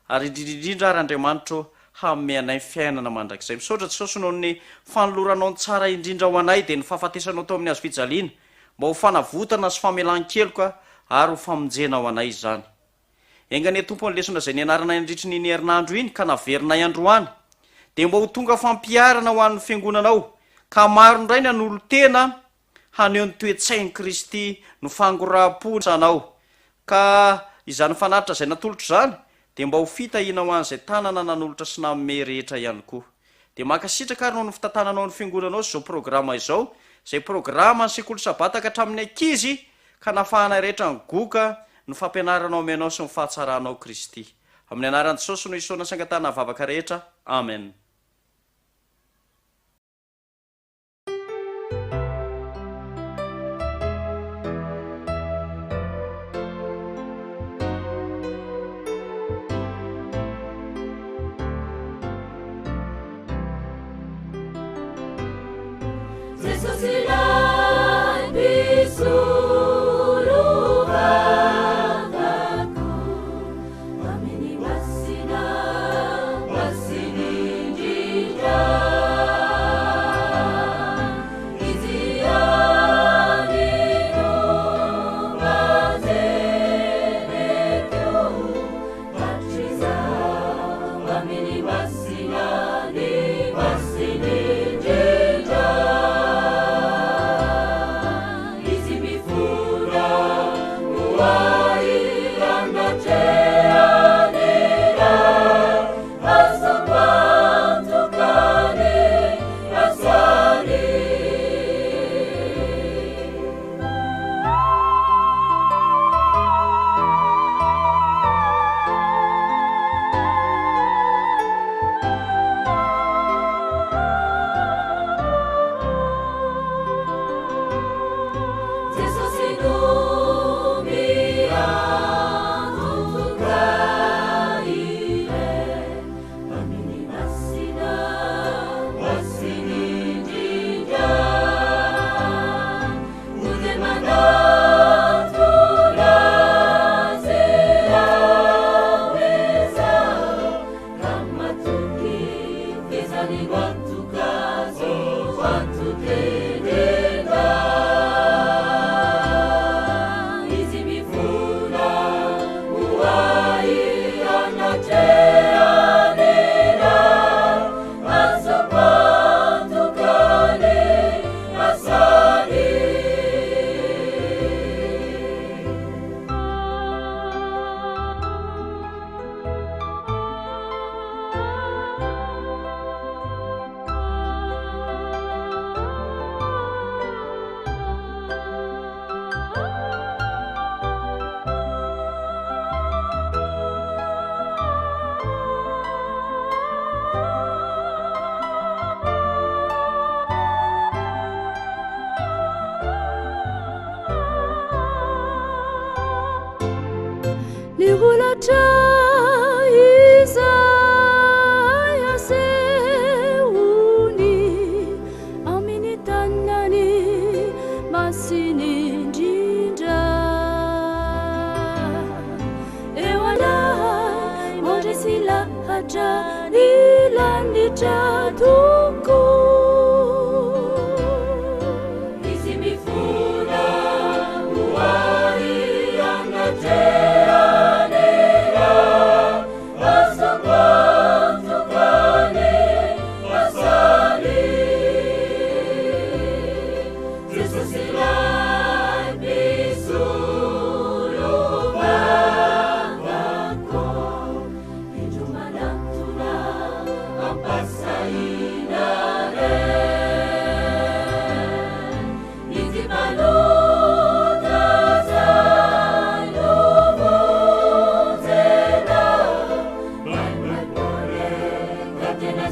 ary indrindrindrindra ary andriamanitro haome anay fiainana mandrakizay misaotra tsy sosonao ny fanoloranao ny tsara indrindra ho anay dia ny fahafatesanao tao amin'ny azo fijaliana mba ho fanavotana sy famelan-keloka ary ho famonjena ao anay izany engany tompo ny lesona zay ny anaranay andritry ny herinandro iny ka naverinay androany dia mba ho tonga fampiarana ho an'ny fiangonanao ka maro indray ny an'olo tena haneo ny toe-tsainy Kristy no fangoram-po sanao ka izany fanaritra zay natolotra zany dia mba ho fitahina ho an'izay tanana nanolotra sy nanome rehetra ihany koa dia makasitraka ary no ny fitantananao ny fiangonanao sy zao programa izao zay programa ny sekoly sabata ka hatramin'ny ankizy ka nafahanay rehetra ny goka ny fampianaranao menao sy ny fahatsaranao Kristy amin'ny anaran'i Jesosy no isoana sangatana vavaka rehetra amen.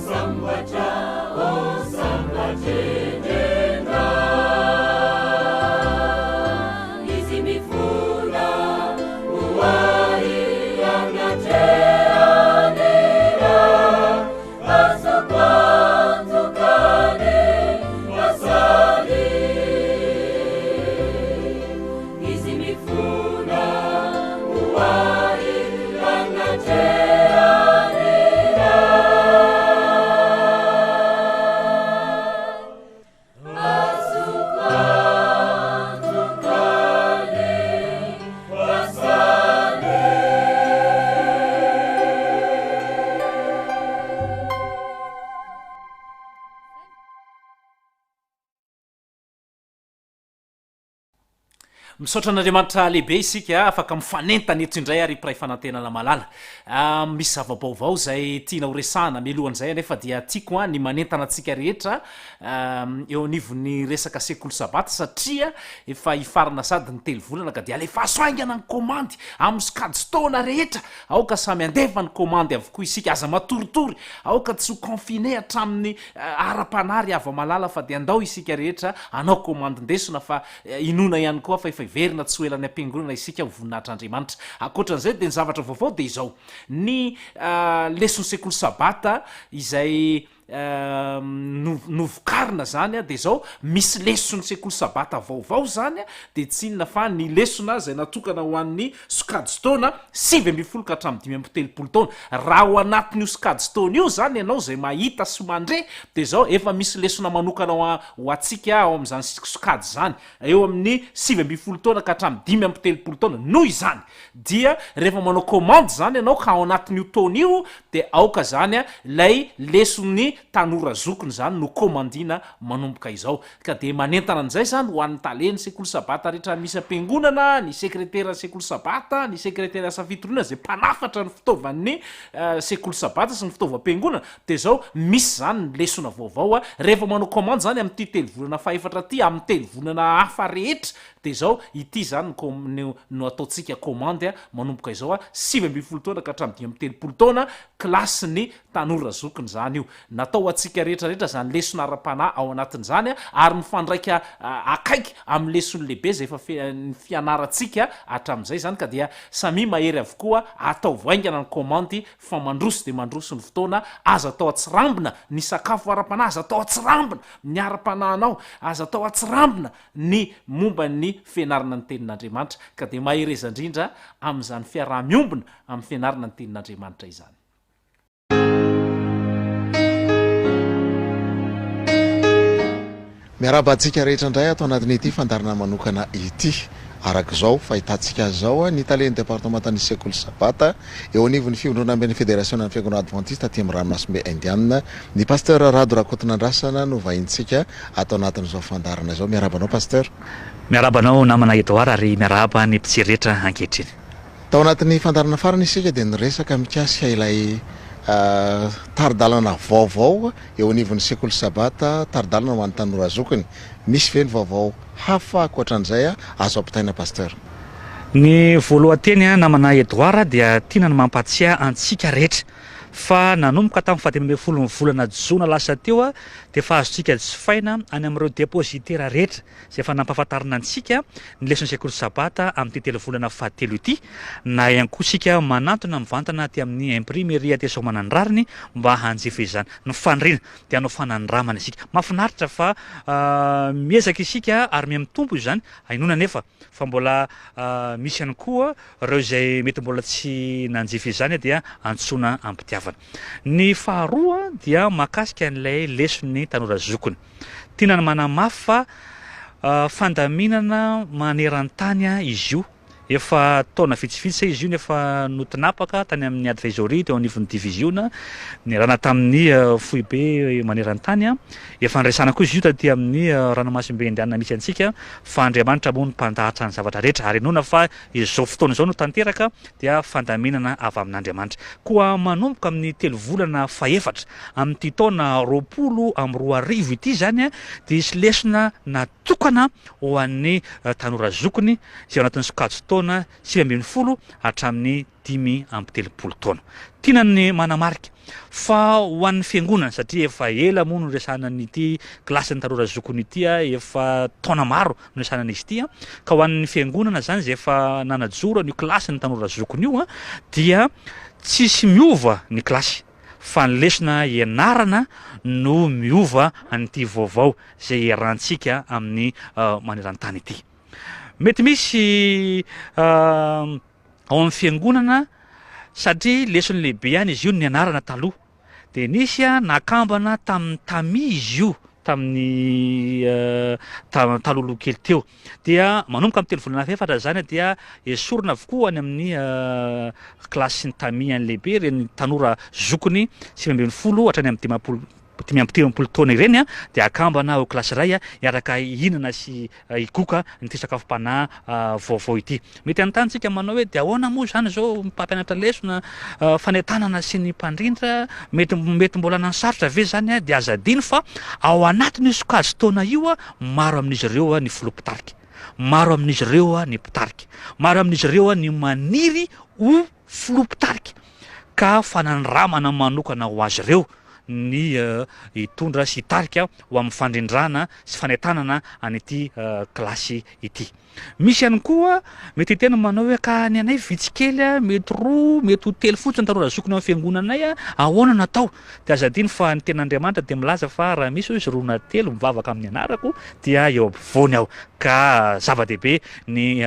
Samba cha, oh samba. misaotra an'andriamanitra lehibe isika afaka mifanentana eto indray ary mpiray fanantenana malala misy zavabaovao zay tiana ho resahana mialohan'izay nefa dia tiako a ny manentana antsika rehetra eo anivon'ny resaka sekoly sabata satria efa hifarana sady ny telo volana ka dia alefa soaingana ny komandy amin'ny sokajotona rehetra aoka samy andefa ny komandy avokoa isika aza matoritory aoka tsy ho confine hatramin'ny ara-panary ava malala fa dia andao isika rehetra anao komandy ndesona fa inona ihany koa fa efa iverina tsy hoelan'ny ampiangonana isika ho voninahitr'andriamanitra akoatran'izay dia ny zavatra vaovao dia izao ny lesony sekoly sabata izay novokarina zany a dia zao misy lesony sekoly sabata vaovao zany a dia tsy inona fa ny lesona zay natokana ho an'ny sokajotona 7 ka hatramin'ny 5 taona raha ho anatin'io sokajotona io zany ianao zay mahita sy mandre dia zao efa misy lesona manokana ho atsika ao amin'izany sokajy zany eo amin'ny 7 taona ka hatramin'ny 5 taona noho izany dia rehefa manao commande zany ianao ka ao anatin'io taona io dia aoka zany a lay lesony tanora zokony zany no komandina manomboka izao ka dia manentana an'izay zany ho an'ny taleny sekoly sabata rehetra misy ampiangonana ny sekretera sekoly sabata ny sekretera asa fitoriana zay mpanafatra ny fitaovan'ny sekoly sabata sy ny fitaovam-piangonana dia zao misy zany ny lesona vaovao a rehefa manao commande zany amin'ity telo volana faefatra ty amin'ny telo volana hafa rehetra dia zao ity zany no ataontsika commande a manomboka izao a 7 taona ka hatramin'ny 30 taona klasy ny tanora zokony zany io natao atsika rehetrarehetra zany lesona ara-panahy ao anatin'izany a ary mifandraika akaiky amin'ny lesony lehibe zay efa ny fianarantsika hatramin'izay zany ka dia samy mahery avokoa atao voaingana ny komandy fa mandroso dia mandroso ny fotoana aza atao atsirambina ny sakafo ara-panahy aza atao atsirambina ny ara-panahinao aza atao atsirambina ny momba ny fianarana ny tenin'andriamanitra ka dia mahereza indrindra amin'izany fiaraha-miombina amin'ny fianarana ny tenin'andriamanitra izany miarabantsika rehetra indray atao anatin'ity fandarana manokana ity arak'izao fahitantsika zao ny taleny départementan'ny sekoly sabata eo anivon'ny fiondrona amben'ny fédération ny fiangonana adventiste aty amin'ny ranomasimbe indiana ny pasteur Rado Rakotonandrasana no vahintsika atao anatin'izao fandarana izao miarabanao pasteur miarabanao namana Edouard ary miaraba ny mpijery rehetra ankehitriny tao anatin'ny fandarana farany isika dia niresaka mikasika ilay taridalana vaovao eo anivon'ny sekoly sabata taridalana ho an'ny tanora zokony misy ve ny vaovao hafa akoatran'izay azo ampitaina pasteur ny voalohan-teny namana Edouard dia tiana ny mampatsiahy antsika rehetra fa nanomboka tamin'ny 10 ny volana jona lasa teo dia fa azontsika jifaina any amin'ireo dépositaire rehetra zay efa nampahafantarina antsika ny lesony sekoly sabata amin'ny telo volana fahatelo ity na ihany koa sika manantona mivantana ty amin'ny imprimerie ty somanany rariny mba hanjifa izany ny fanirina dia hanao fanandramana isika mahafinaritra fa miezaka isika ary miamitombo izany ainona nefa fa mbola misy ihany koa ireo zay mety mbola tsy nanjifa izany dia antsoina ampitiavana ny faharoa dia mahakasika an'ilay lesony tanora zokony tiana ny manamafy fa fandaminana maneran-tany izy io efa taona vitsivitsy izy io nefa notinapaka tany amin'ny advisory teo anivon'ny division nirana tamin'ny foibe maneran-tany efa nresana koa izy io taty amin'ny ranomasimbe indiana misy antsika fa Andriamanitra moa ny mpandahatra ny zavatra rehetra ary nona fa izao fotoana izao no tanteraka dia fandaminana avy amin'Andriamanitra koa manomboka amin'ny telo volana faefatra amin'ity taona 20 ity zany dia isy lesona natokana ho an'ny tanora zokony izay ao anatin'ny sokajy taona 20 hatramin'ny 10 taona tiana ny manamarika fa ho an'ny fiangonana satria efa ela moa no resana n'ity klasy ny tanora zokony ity efa taona maro no resana n'izy ity ka ho an'ny fiangonana zany zay efa nanajoro ny klasy ny tanora zokony io dia tsisy miova ny klasy fa ny lesona ianarana no miova an'ity vaovao zay iarahantsika amin'ny maneran-tany ity mety misy ao amin'ny fiangonana satria lesony lehibe ihany izy io ny anarana taloha dia nisy nakambana tamin'ny tami izy io tamin'ny taloloha kely teo dia manomboka amin'ny telo volana faefatra zany dia esorina avokoa any amin'ny klasy ny tami any lehibe reny tanora zokony 20 hatrany amin'ny 5-10 taona ireny a de akambana ao klasy ray a iaraka ihinana sy ikoka nyty sakafom-panahy vaovao ity mety antantsika manao hoe de ahoana moa zany zao mpampianatra lesona fanetanana sy ny mpandrindra mety mbola nansarotra ve zany a de azadiny fa ao anatin'io sokajy taona io a maro amin'izy ireo a ny filopitarika maro amin'izy ireo a ny pitarika maro amin'izy ireo a ny maniry ho filopitarika ka fanandramana manokana ho azy ireo ny hitondra sy hitarika ho amin'ny fandrindrana sy fanetanana anyity klasy ity misy ihany koa mety tena manao hoe ka ny anay vitsikely a mety roa mety ho telo fotsiny tanora zokony amin'ny fiangonanay a ahoana natao de azadiny fa ny ten'Andriamanitra de milaza fa raha misy hoe roa telo mivavaka amin'ny anarako dia eo ampovoany aho ka zava-dehibe ny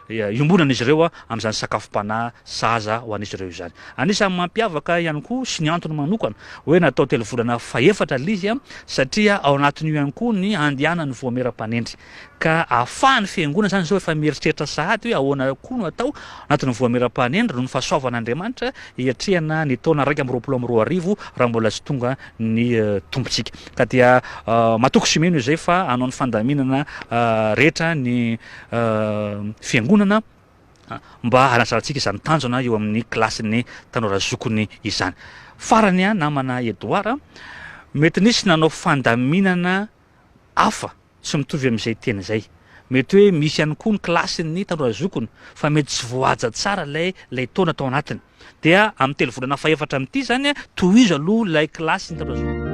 iombonan'izy ireo a amin'izany sakafom-panahy saza ho an'izy ireo zany anisan'ny mampiavaka ihany koa sy ny antony manokana hoe natao telo volana faefatra lizy a satria ao anatin'io ihany koa ny andianany voameram-panendry ka ahafahan'ny fiangonana zany zao efa mieritreritra sahady hoe ahoana koa no atao anatin'ny voameram-panendry no ny fahasoavan'Andriamanitra hiatrehana ny taona 2022 raha mbola sy tonga ny tompontsika ka dia matoko simeno izay fa anao ny fandaminana rehetra ny fiangonana mba hanasarantsika izany tanjona eo amin'ny klasin'ny tanora zokony izany farany a namana Edouard mety nisy nanao fandaminana hafa tsy mitovy amin'izay teny zay mety hoe misy ihany koa ny klasin'ny tanora zokony fa mety tsy voaja tsara lay taona tao anatiny dia amin'ny telo volana faefatra amin'ity zany tohizo aloha lay klasy ny tanora zokony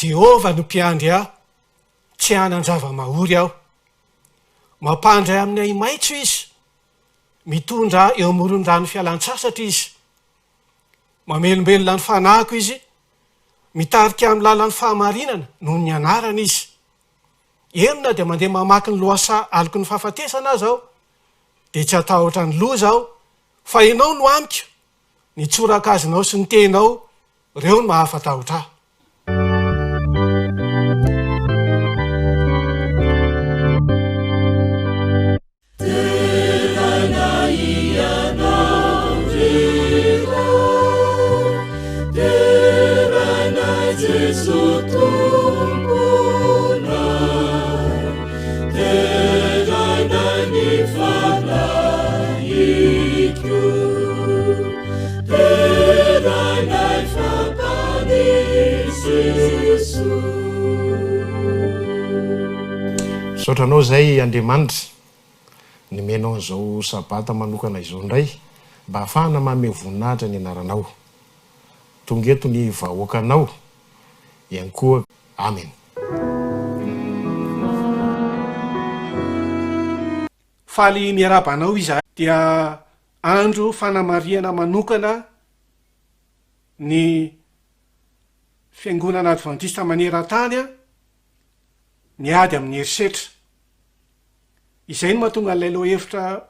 Jehovah no mpiandry aho tsy hanan-java-mahory aho mampandray amin'ny ay maitso izy mitondra eo amoron-drano fialan-tsasatra izy mamelombelona ny fanahiko izy mitarika amin'ny lalan'ny fahamarinana noho ny anarana izy enona dia mandeha mamaky ny loasa aloko ny fahafatesana zao dia tsy atahotra ny loza aho fa ianao no amiko ny tsorakazonao sy ny tenao reo no mahafatahotra aho Sotranao zay Andriamanitra nimenao an'izao sabata manokana izao indray mba ahafahana manome voninahitra ny anaranao tonga eto ny vahoakanao ihany koa amen. Faly miarabanao izy dia andro fanamariana manokana ny fiangonana Adventista maneran-tany niady amin'ny herisetra izay no mahatonga n'ilay loha hevitra